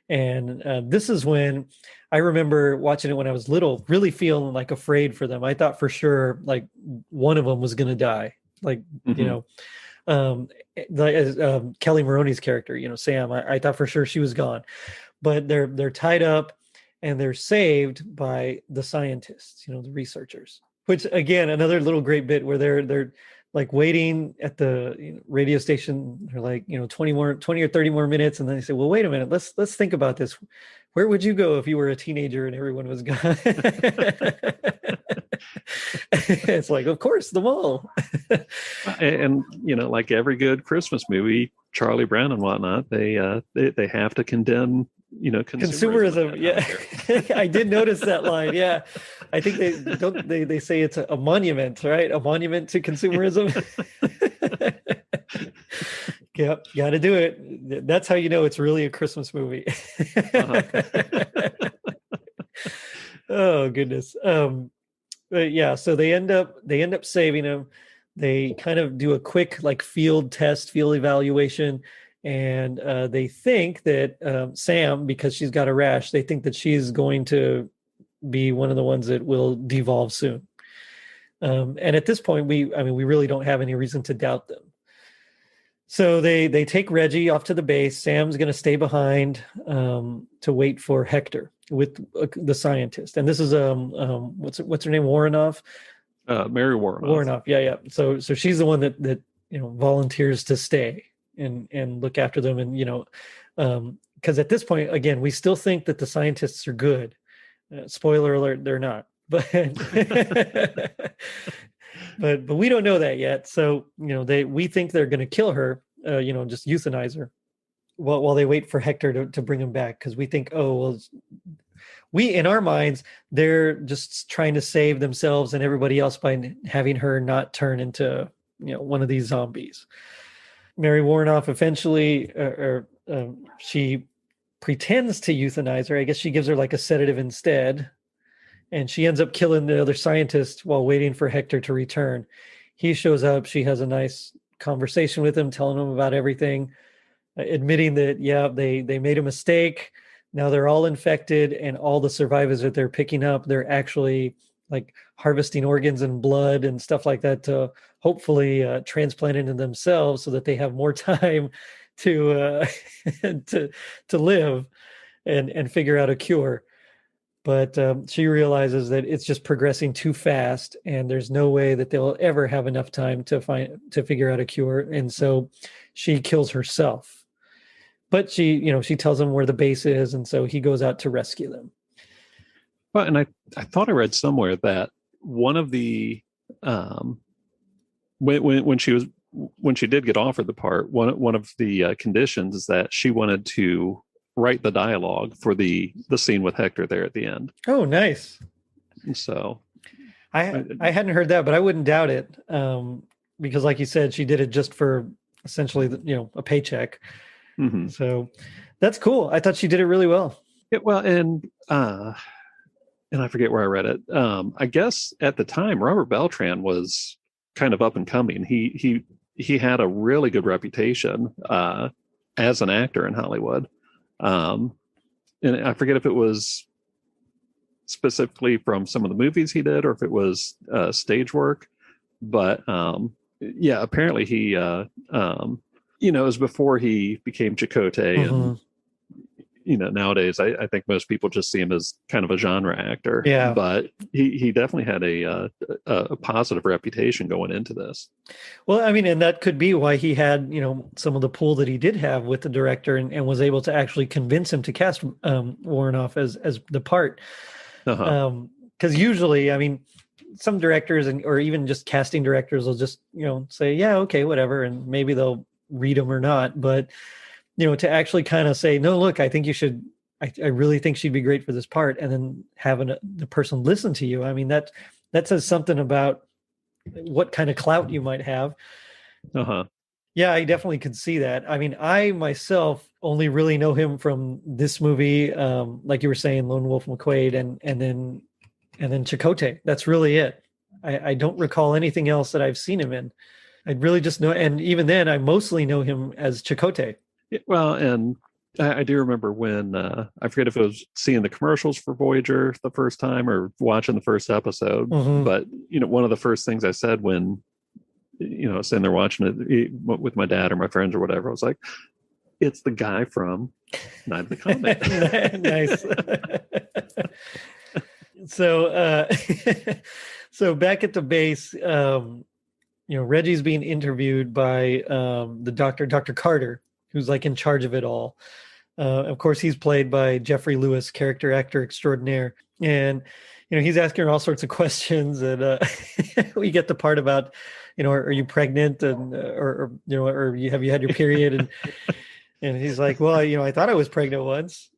And this is when I remember watching it when I was little, really feeling like afraid for them. I thought for sure like one of them was going to die. Like, Kelly Maroney's character, Sam, I thought for sure she was gone. But they're tied up and they're saved by the scientists, the researchers. Which again, another little great bit where they're like waiting at the radio station. They're like, 20 or 30 more minutes, and then they say, well, wait a minute, let's think about this. Where would you go if you were a teenager and everyone was gone? It's like, of course, the mall. And like every good Christmas movie, Charlie Brown and whatnot, they have to condemn consumerism. Yeah. I did notice that line. Yeah, I think they say it's a monument, right? A monument to consumerism. Yep, got to do it. That's how you know it's really a Christmas movie. Oh goodness. But yeah, so they end up saving him. They kind of do a quick like field evaluation, and they think that Sam, because she's got a rash, they think that she's going to be one of the ones that will devolve soon. And at this point, we really don't have any reason to doubt them. So they take Reggie off to the base. Sam's going to stay behind to wait for Hector with the scientist. And this is what's her name? Warrenoff. Mary Warrenoff. Warrenoff. Yeah. So she's the one that volunteers to stay and look after them, and because at this point, again, we still think that the scientists are good. Spoiler alert, they're not. But but we don't know that yet. So we think they're going to kill her, just euthanize her, while they wait for Hector to bring him back, because we think, oh well, we in our minds they're just trying to save themselves and everybody else by having her not turn into one of these zombies. Mary Warrenoff eventually, she pretends to euthanize her. I guess she gives her like a sedative instead. And she ends up killing the other scientist while waiting for Hector to return. He shows up. She has a nice conversation with him, telling him about everything, admitting that, yeah, they made a mistake. Now they're all infected, and all the survivors that they're picking up, they're actually like harvesting organs and blood and stuff like that to hopefully transplant into themselves so that they have more time to to live and figure out a cure. But she realizes that it's just progressing too fast, and there's no way that they'll ever have enough time to figure out a cure. And so she kills herself. But she tells him where the base is, and so he goes out to rescue them. Well, and I thought I read somewhere that one of the when she did get offered the part, one of the conditions is that she wanted to write the dialogue for the scene with Hector there at the end. Oh, nice. So I hadn't heard that, but I wouldn't doubt it, because like you said, she did it just for essentially a paycheck. Mm-hmm. So that's cool. I thought she did it really well. Yeah, well, and I forget where I read it. I guess at the time Robert Beltran was kind of up and coming. He had a really good reputation as an actor in Hollywood. And I forget if it was specifically from some of the movies he did or if it was stage work, but yeah, apparently he it was before he became Chakotay, Mm-hmm. and nowadays I think most people just see him as kind of a genre actor, Yeah. but he definitely had a positive reputation going into this. Well, I mean, and that could be why he had, some of the pull that he did have with the director, and was able to actually convince him to cast Warrenoff as the part. Uh-huh. Because usually, I mean, some directors or even just casting directors will just, say, yeah, okay, whatever, and maybe they'll read them or not. But to actually kind of say, no, look, I think you should. I really think she'd be great for this part, and then having the person listen to you. I mean, that says something about what kind of clout you might have. Uh-huh. Yeah, I definitely could see that. I mean, I myself only really know him from this movie, like you were saying, Lone Wolf McQuade, and then Chakotay. That's really it. I don't recall anything else that I've seen him in. I really just know, and even then, I mostly know him as Chakotay. Well, and I do remember when I forget if it was seeing the commercials for Voyager the first time or watching the first episode, Mm-hmm. but one of the first things I said when sitting there watching it with my dad or my friends or whatever, I was like, "It's the guy from Night of the Comet." Nice. So, so back at the base, Reggie's being interviewed by the Dr. Carter, who's like in charge of it all. Of course, he's played by Jeffrey Lewis, character actor extraordinaire, and he's asking her all sorts of questions, and we get the part about, are you pregnant, and or have you had your period, and he's like, well, I thought I was pregnant once.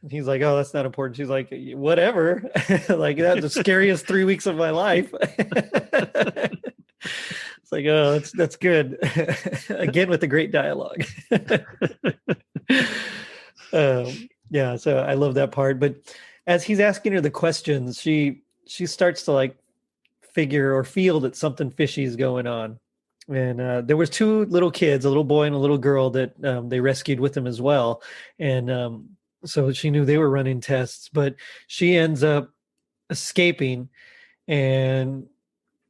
He's like, oh, that's not important. She's like, whatever. Like, that's the scariest 3 weeks of my life. It's like, oh, that's good. Again, with the great dialogue. Yeah, so I love that part. But as he's asking her the questions, she starts to like figure or feel that something fishy is going on. And there was two little kids, a little boy and a little girl, that they rescued with him as well. And so she knew they were running tests, but she ends up escaping and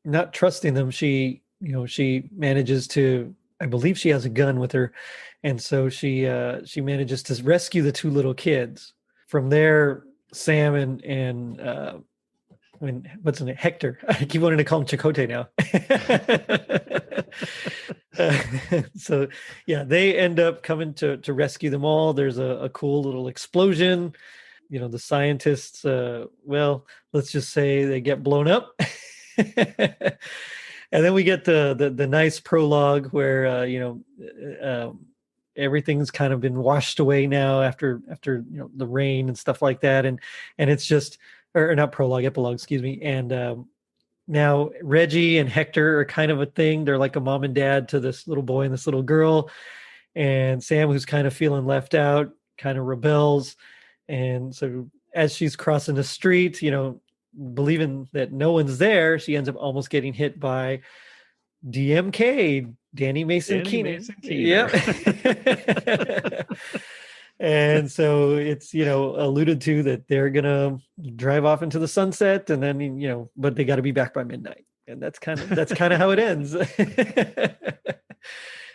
not trusting them. She manages to, I believe she has a gun with her. And so she manages to rescue the two little kids. From there, Sam and what's his name? Hector. I keep wanting to call him Chakotay now. So yeah, they end up coming to rescue them all. There's a cool little explosion. The scientists, well, let's just say they get blown up. And then we get the nice prologue where everything's kind of been washed away now after the rain and stuff like that, and it's just, or not prologue, epilogue, excuse me. And now Reggie and Hector are kind of a thing. They're like a mom and dad to this little boy and this little girl. And Sam, who's kind of feeling left out, kind of rebels. And so as she's crossing the street, believing that no one's there, she ends up almost getting hit by DMK, Danny Mason Keener. Yep. And so it's, alluded to that they're going to drive off into the sunset, and then, but they got to be back by midnight. And that's kind of how it ends.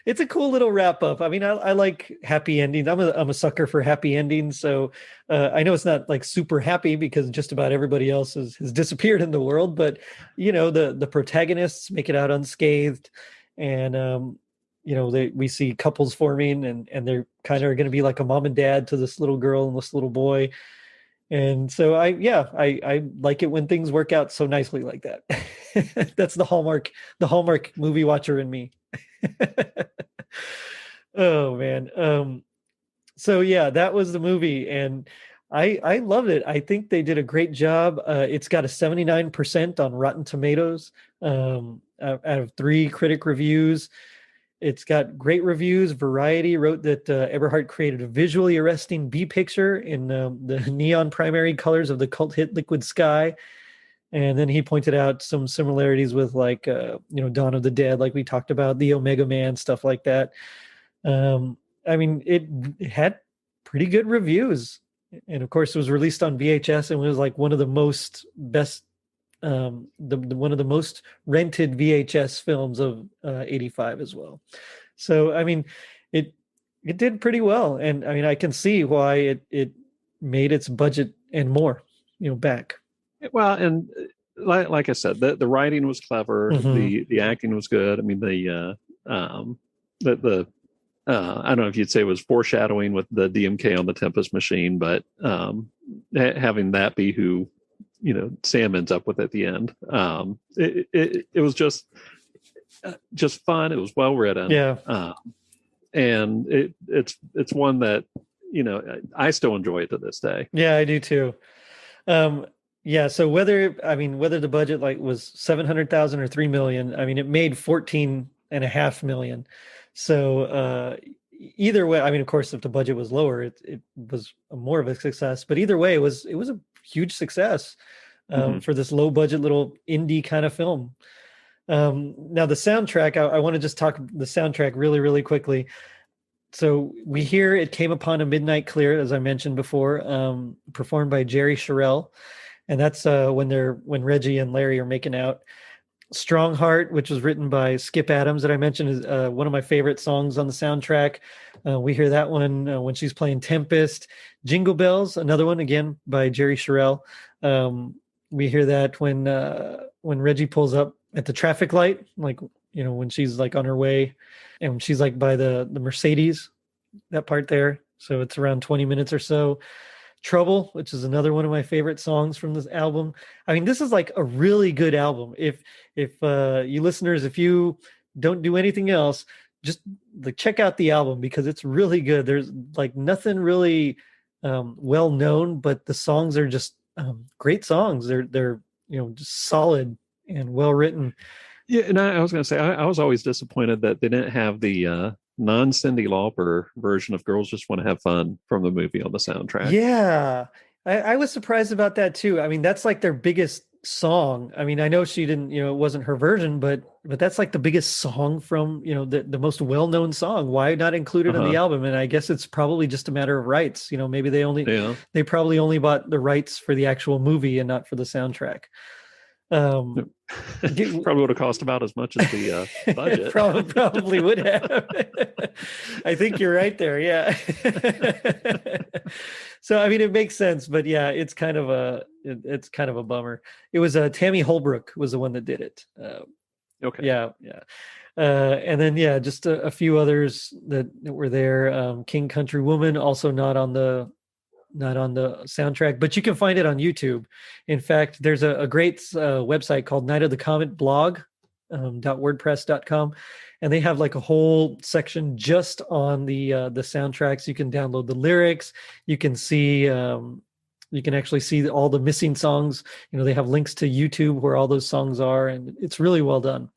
It's a cool little wrap up. I mean, I like happy endings. I'm a sucker for happy endings. So I know it's not like super happy because just about everybody else has disappeared in the world, but the protagonists make it out unscathed, and we see couples forming, and they're kind of going to be like a mom and dad to this little girl and this little boy. And so I like it when things work out so nicely like that. That's the hallmark movie watcher in me. Oh man. So yeah, that was the movie, and I loved it. I think they did a great job. It's got a 79% on Rotten Tomatoes, out of 3 critic reviews. It's got great reviews. Variety wrote that Eberhardt created a visually arresting B picture in the neon primary colors of the cult hit Liquid Sky. And then he pointed out some similarities with like, Dawn of the Dead, like we talked about, the Omega Man, stuff like that. I mean, it had pretty good reviews. And of course, it was released on VHS and was like one of the most best, one of the most rented VHS films of 85 as well. So, I mean, it It did pretty well, and I mean, I can see why it made its budget and more, back. Well, and like I said, the writing was clever, Hmm. the acting was good. I mean, the I don't know if you'd say it was foreshadowing with the DMK on the Tempest machine, but having that be who Sam ends up with at the end, it was just fun. It was well written, Yeah, and it's one that I still enjoy it to this day. yeah, I do too. Um, yeah, so whether the budget like was 700,000 or 3 million, I mean, it made 14.5 million. So either way, I mean, of course, if the budget was lower, it was more of a success. But either way, it was a huge success Mm-hmm. for this low budget little indie kind of film. Now the soundtrack, I want to just talk the soundtrack really, really quickly. So we hear "It Came Upon a Midnight Clear," as I mentioned before, performed by Jerry Sherrill, and that's when Reggie and Larry are making out. "Strong Heart," which was written by Skip Adams, that I mentioned, is one of my favorite songs on the soundtrack. We hear that one when she's playing Tempest. "Jingle Bells," another one again by Jerry Sherrill. We hear that when Reggie pulls up at the traffic light, like when she's like on her way, and she's like by the Mercedes, that part there. So it's around 20 minutes or so. "Trouble," which is another one of my favorite songs from this album. I mean, this is like a really good album. If you listeners, if you don't do anything else, just like check out the album because it's really good. There's like nothing really well known, but the songs are just great songs. They're just solid and well written. Yeah, and I was going to say I was always disappointed that they didn't have the non-Cyndi Lauper version of "Girls Just Want to Have Fun" from the movie on the soundtrack. Yeah, I was surprised about that too. I mean, that's like their biggest song. I mean, I know she didn't, it wasn't her version, but that's like the biggest song from, the most well-known song. Why not include it on the Uh-huh. album? And I guess it's probably just a matter of rights. Maybe Yeah. they probably only bought the rights for the actual movie and not for the soundtrack. Um, Probably would have cost about as much as the budget. Probably would have. I think you're right there. Yeah. So I mean, it makes sense, but yeah, it's kind of a bummer. It was Tammy Holbrook was the one that did it. Okay. Yeah, yeah. And then yeah, just a few others that were there. "King Country Woman," also not on the soundtrack, but you can find it on YouTube. In fact, there's a great website called Night of the Comet blog, .wordpress.com, and they have like a whole section just on the soundtracks. You can download the lyrics. You can see. You can actually see all the missing songs. They have links to YouTube where all those songs are, and it's really well done.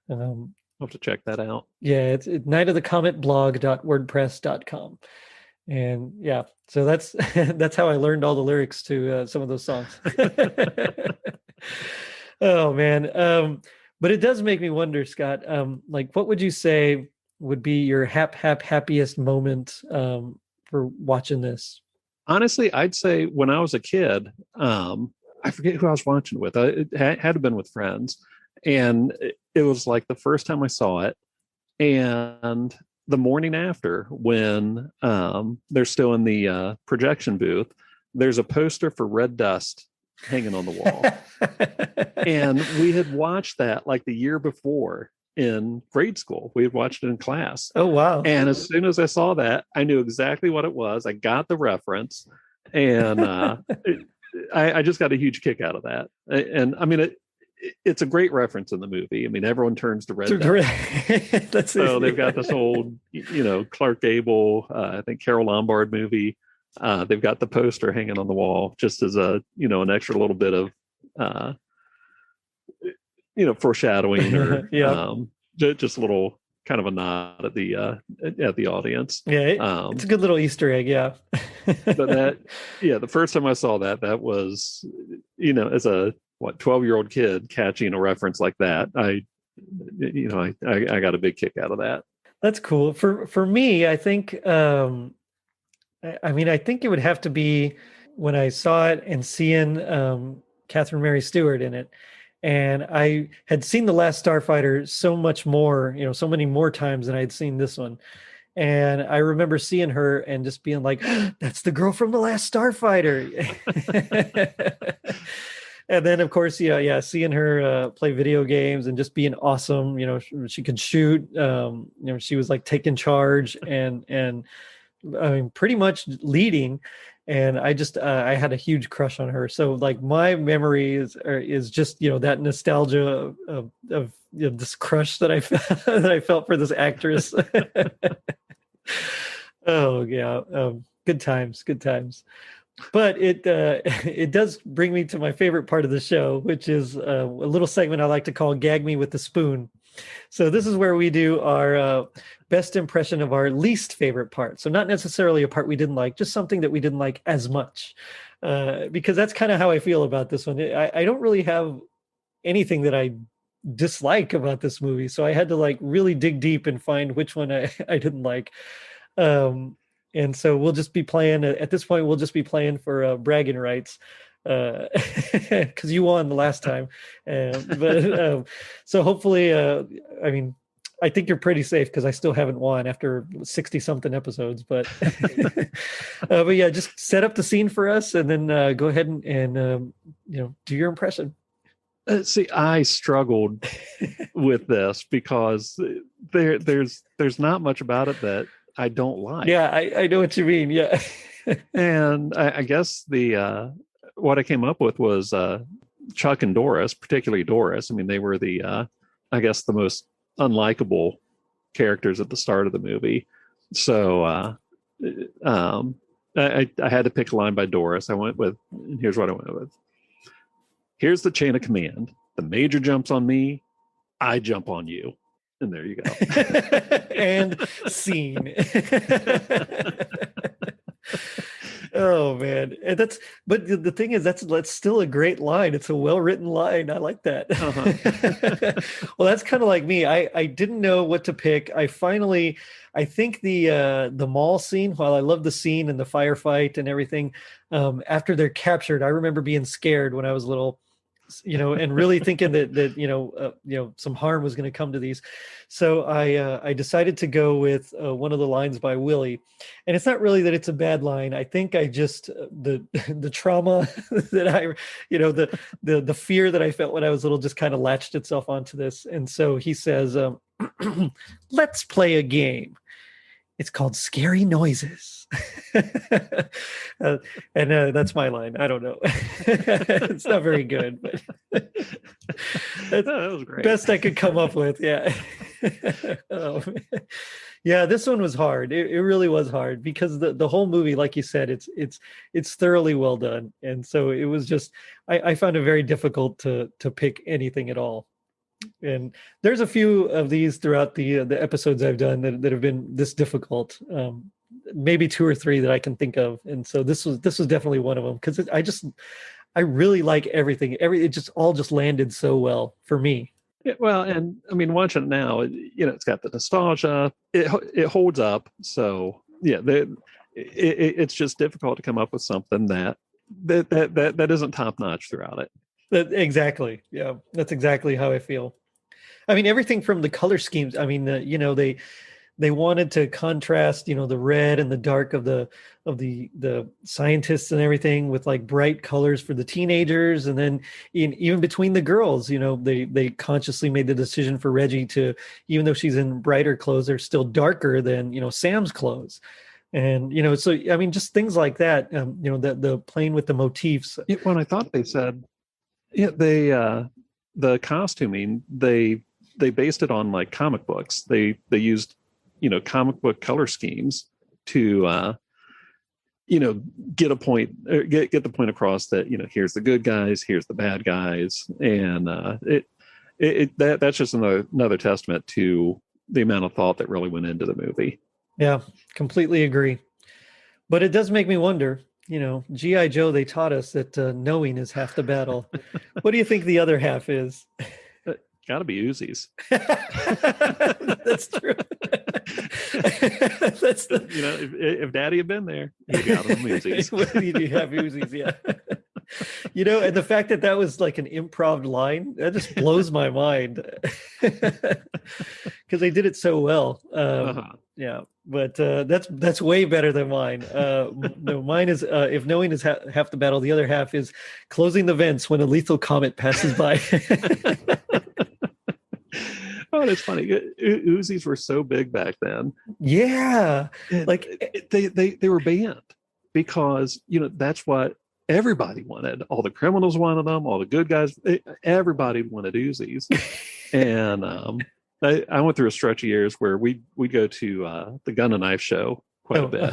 I'll have to check that out. Yeah, it's Night of the Comet blog.wordpress.com. And yeah, so that's that's how I learned all the lyrics to some of those songs. Oh man, but it does make me wonder, Scott. Like, what would you say would be your happiest moment for watching this? Honestly, I'd say when I was a kid, I forget who I was watching with. It had to have been with friends, and it was like the first time I saw it, and the morning after when they're still in the projection booth, there's a poster for Red Dust hanging on the wall. And we had watched that like the year before in grade school. We had watched it in class. Oh wow. And as soon as I saw that, I knew exactly what it was. I got the reference, and I just got a huge kick out of that. And I mean, it's a great reference in the movie. I mean, everyone turns to Red Dust. So they've got this old, Clark Gable, I think Carol Lombard movie. They've got the poster hanging on the wall just as an extra little bit of, foreshadowing or Yeah. just a little kind of a nod at the audience. Yeah, it's a good little Easter egg. Yeah. But the first time I saw that was, as a 12-year-old kid catching a reference like that, I got a big kick out of that. That's cool. For me, I think I mean, I think it would have to be when I saw it and seeing Catherine Mary Stewart in it. And I had seen The Last Starfighter so much more, so many more times than I had seen this one. And I remember seeing her and just being like, that's the girl from The Last Starfighter. And then, of course, seeing her play video games and just being awesome. She could shoot. She was like taking charge and I mean, pretty much leading. And I had a huge crush on her. So like my memory is just that nostalgia of this crush that I felt, that I felt for this actress. Oh yeah, good times, good times. But it it does bring me to my favorite part of the show, which is a little segment I like to call "Gag Me with the Spoon." So this is where we do our best impression of our least favorite part. So not necessarily a part we didn't like, just something that we didn't like as much, because that's kind of how I feel about this one. I don't really have anything that I dislike about this movie, so I had to like really dig deep and find which one I didn't like. And so we'll just be playing at this point. We'll just be playing for bragging rights, because you won the last time. But so hopefully, I mean, I think you're pretty safe because I still haven't won after 60 something episodes. But but yeah, just set up the scene for us, and then go ahead and do your impression. See, I struggled with this because there's not much about it that I don't like. Yeah, I know what you mean. Yeah. And I guess the what I came up with was Chuck and Doris, particularly Doris. I mean, they were the I guess the most unlikable characters at the start of the movie. So I had to pick a line by Doris. I went with, and here's what I went with. Here's the chain of command. The major jumps on me, I jump on you. And there you go. And scene. Oh man. And but the thing is that's still a great line. It's a well-written line. I like that. Well, that's kind of like me. I didn't know what to pick. I think the mall scene, while I love the scene and the firefight and everything, after they're captured, I remember being scared when I was little, and really thinking that some harm was going to come to these. So I decided to go with one of the lines by Willie, and it's not really that it's a bad line. I think I just the trauma that the fear that I felt when I was little just kind of latched itself onto this. And so he says, "Let's play a game. It's called Scary Noises." And that's my line. I don't know. It's not very good, but that's that was great. Best I could come up with. Yeah. Oh, yeah, this one was hard. It really was hard because the whole movie, like you said, it's thoroughly well done. And so it was just, I found it very difficult to pick anything at all. And there's a few of these throughout the episodes I've done that have been this difficult. Maybe 2 or 3 that I can think of. And so this was definitely one of them, because I really like everything. It just all just landed so well for me. Yeah, well, and I mean, watching it now, it's got the nostalgia. It holds up. So yeah, it's just difficult to come up with something that isn't top notch throughout it. Exactly. Yeah, that's exactly how I feel. I mean, everything from the color schemes. I mean, they wanted to contrast, the red and the dark of the scientists and everything with like bright colors for the teenagers, and then even between the girls, they consciously made the decision for Reggie to, even though she's in brighter clothes, they're still darker than Sam's clothes. And so I mean, just things like that. The playing with the motifs. Yeah, when I thought they said, the costuming, they based it on like comic books. They used comic book color schemes to get a point, or get the point across that here's the good guys, here's the bad guys, and that's just another testament to the amount of thought that really went into the movie. Yeah, completely agree. But it does make me wonder, G.I. Joe, they taught us that knowing is half the battle. What do you think the other half is? Got to be uzis. That's true. That's if Daddy had been there, he got them uzis. You have uzis, yeah. And the fact that was like an improv line, that just blows my mind, because they did it so well. Yeah, but that's way better than mine. No, mine is if knowing is half the battle, the other half is closing the vents when a lethal comet passes by. Oh, it's funny. Uzis were so big back then. Yeah, And like they were banned because that's what everybody wanted. All the criminals wanted them. All the good guys, everybody wanted Uzis. And I went through a stretch of years where we go to the gun and knife show quite a bit,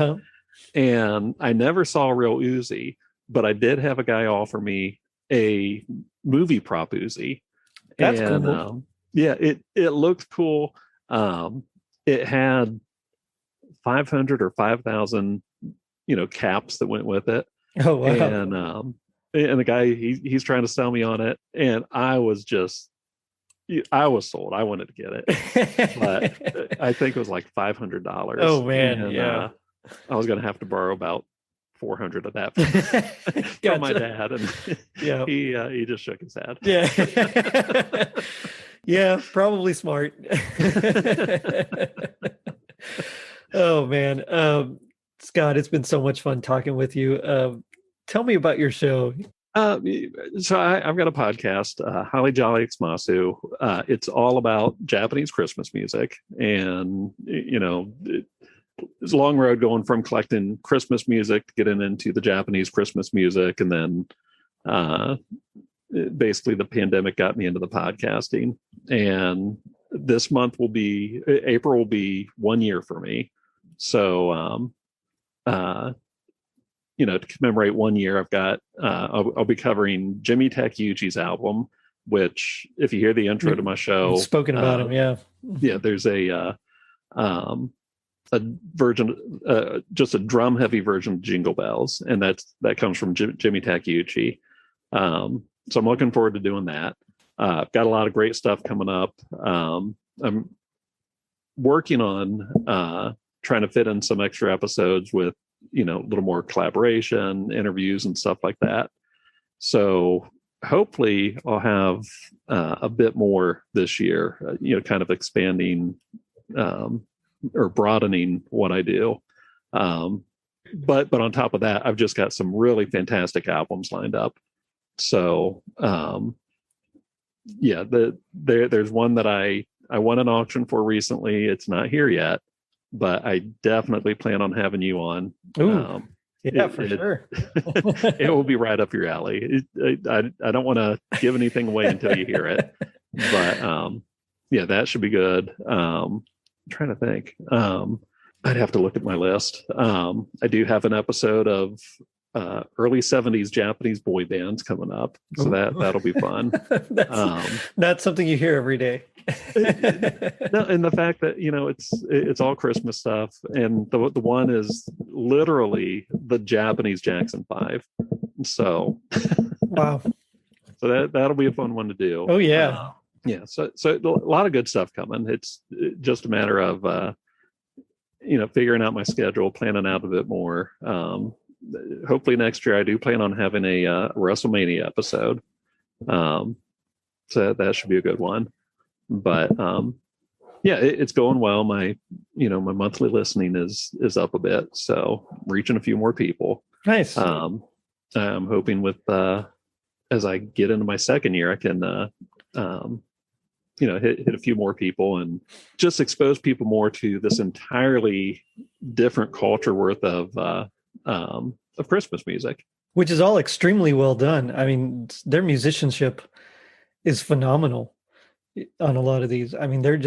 and I never saw a real Uzi, but I did have a guy offer me a movie prop Uzi. That's And cool. yeah, it looked cool. It had 500 or 5,000 caps that went with it. Oh wow. And the guy he's trying to sell me on it, and I was sold. I wanted to get it, but I think it was like $500. Oh man, and, yeah. I was going to have to borrow about 400 of that from my dad, and yeah, he just shook his head. Yeah, yeah, probably smart. Oh man, Scott, it's been so much fun talking with you. Tell me about your show. So I've got a podcast, Holly Jolly Xmasu. It's all about Japanese Christmas music, and it's a long road going from collecting Christmas music to getting into the Japanese Christmas music, and then basically the pandemic got me into the podcasting. And this month April will be 1 year for me. So to commemorate 1 year, I've got I'll be covering Jimmy Takeuchi's album, which if you hear the intro to my show, you've spoken about him, yeah, there's a version, just a drum heavy version of Jingle Bells, and that comes from Jimmy Takeuchi. So I'm looking forward to doing that. I've got a lot of great stuff coming up. I'm working on trying to fit in some extra episodes with a little more collaboration, interviews, and stuff like that. So hopefully I'll have a bit more this year, kind of expanding or broadening what I do. But on top of that, I've just got some really fantastic albums lined up. So there's one that I won an auction for recently. It's not here yet, but I definitely plan on having you on. Ooh, for sure. It will be right up your alley. I don't want to give anything away until you hear it, but that should be good. I'm trying to think. I'd have to look at my list. I do have an episode of early 70s Japanese boy bands coming up, so that'll be fun. That's not something you hear every day. No, and the fact that it's all Christmas stuff, and the one is literally the Japanese Jackson 5. So wow. So that'll be a fun one to do. Oh yeah. Yeah. So a lot of good stuff coming. It's just a matter of figuring out my schedule, planning out a bit more. Hopefully next year I do plan on having a WrestleMania episode. So that should be a good one. But it's going well. My my monthly listening is up a bit, so reaching a few more people. Nice. I'm hoping with as I get into my second year, I can hit a few more people and just expose people more to this entirely different culture worth of Christmas music, which is all extremely well done. I mean, their musicianship is phenomenal on a lot of these. I mean, they're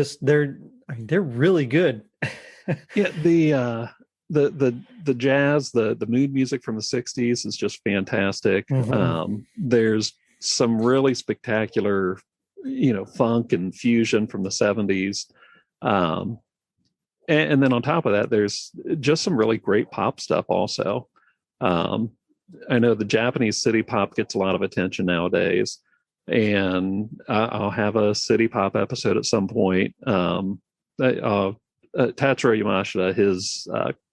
really good. Yeah, the jazz, the mood music from the 60s is just fantastic. Mm-hmm. There's some really spectacular funk and fusion from the 70s. And then on top of that, there's just some really great pop stuff also. I know the Japanese city pop gets a lot of attention nowadays, and I'll have a city pop episode at some point. Tatsuro Yamashita,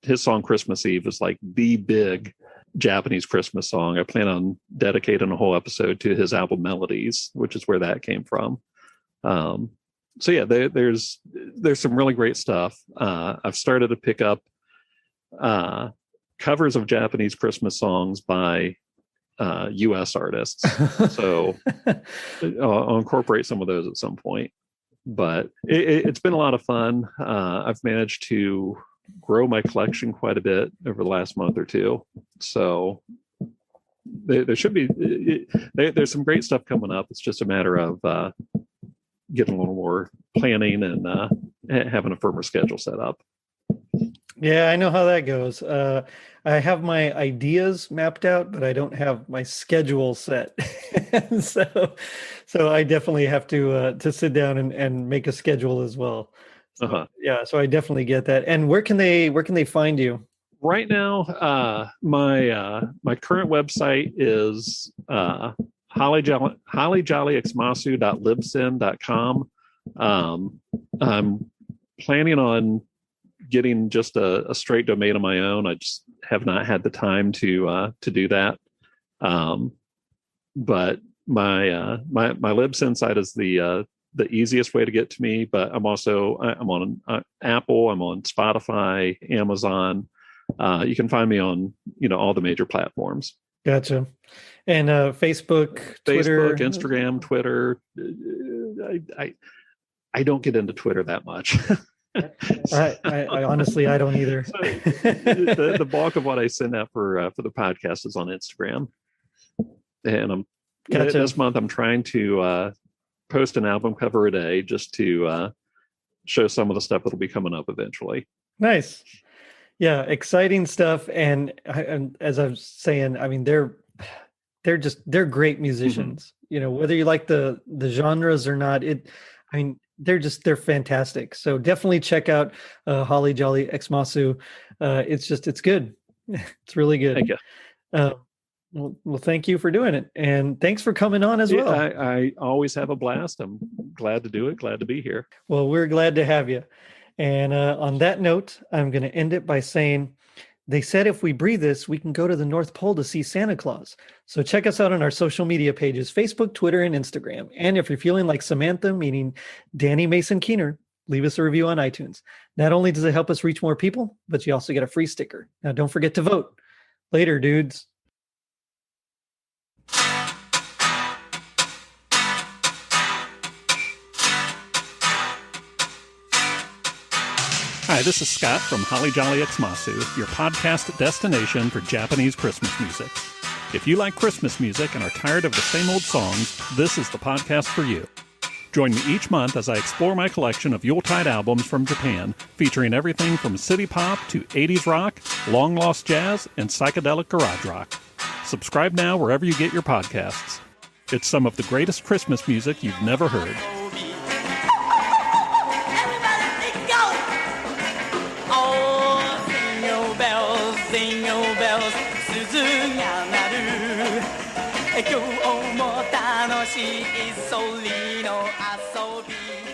his song Christmas Eve is like the big Japanese Christmas song. I plan on dedicating a whole episode to his album Melodies, which is where that came from. yeah, there's some really great stuff. I've started to pick up covers of Japanese Christmas songs by U.S. artists. So I'll incorporate some of those at some point. But it's been a lot of fun. I've managed to grow my collection quite a bit over the last month or two. So there should be there's some great stuff coming up. It's just a matter of getting a little more planning and having a firmer schedule set up. Yeah, I know how that goes. I have my ideas mapped out, but I don't have my schedule set. so I definitely have to sit down and make a schedule as well. So, yeah, so I definitely get that. And where can they find you? Right now, my current website is hollyjollyxmasu.libsyn.com. I'm planning on getting just a straight domain of my own. I just have not had the time to do that. But my Libsyn site is the easiest way to get to me. But I'm on Apple. I'm on Spotify, Amazon. You can find me on all the major platforms. Gotcha. And Facebook, Twitter, Instagram, Twitter. I don't get into Twitter that much. I honestly, I don't either. So the bulk of what I send out for the podcast is on Instagram, and this month I'm trying to post an album cover a day just to show some of the stuff that'll be coming up eventually. Nice, yeah, exciting stuff. And as I was saying, I mean they're great musicians. Mm-hmm. Whether you like the genres or not, they're fantastic. So definitely check out Holly Jolly Xmasu. It's good. It's really good. Thank you. Well, thank you for doing it, and thanks for coming on as well. I always have a blast. I'm glad to do it. Glad to be here. Well, we're glad to have you. And on that note, I'm going to end it by saying, they said if we breathe this, we can go to the North Pole to see Santa Claus. So check us out on our social media pages, Facebook, Twitter, and Instagram. And if you're feeling like Samantha, meaning Danny Mason Keener, leave us a review on iTunes. Not only does it help us reach more people, but you also get a free sticker. Now, don't forget to vote. Later, dudes. Hi, this is Scott from Holly Jolly Xmasu, your podcast destination for Japanese Christmas music. If you like Christmas music and are tired of the same old songs, this is the podcast for you. Join me each month as I explore my collection of Yuletide albums from Japan, featuring everything from city pop to 80s rock, long-lost jazz, and psychedelic garage rock. Subscribe now wherever you get your podcasts. It's some of the greatest Christmas music you've never heard. Jingle bells, 鈴が鳴る。今日も楽しいそりの遊び。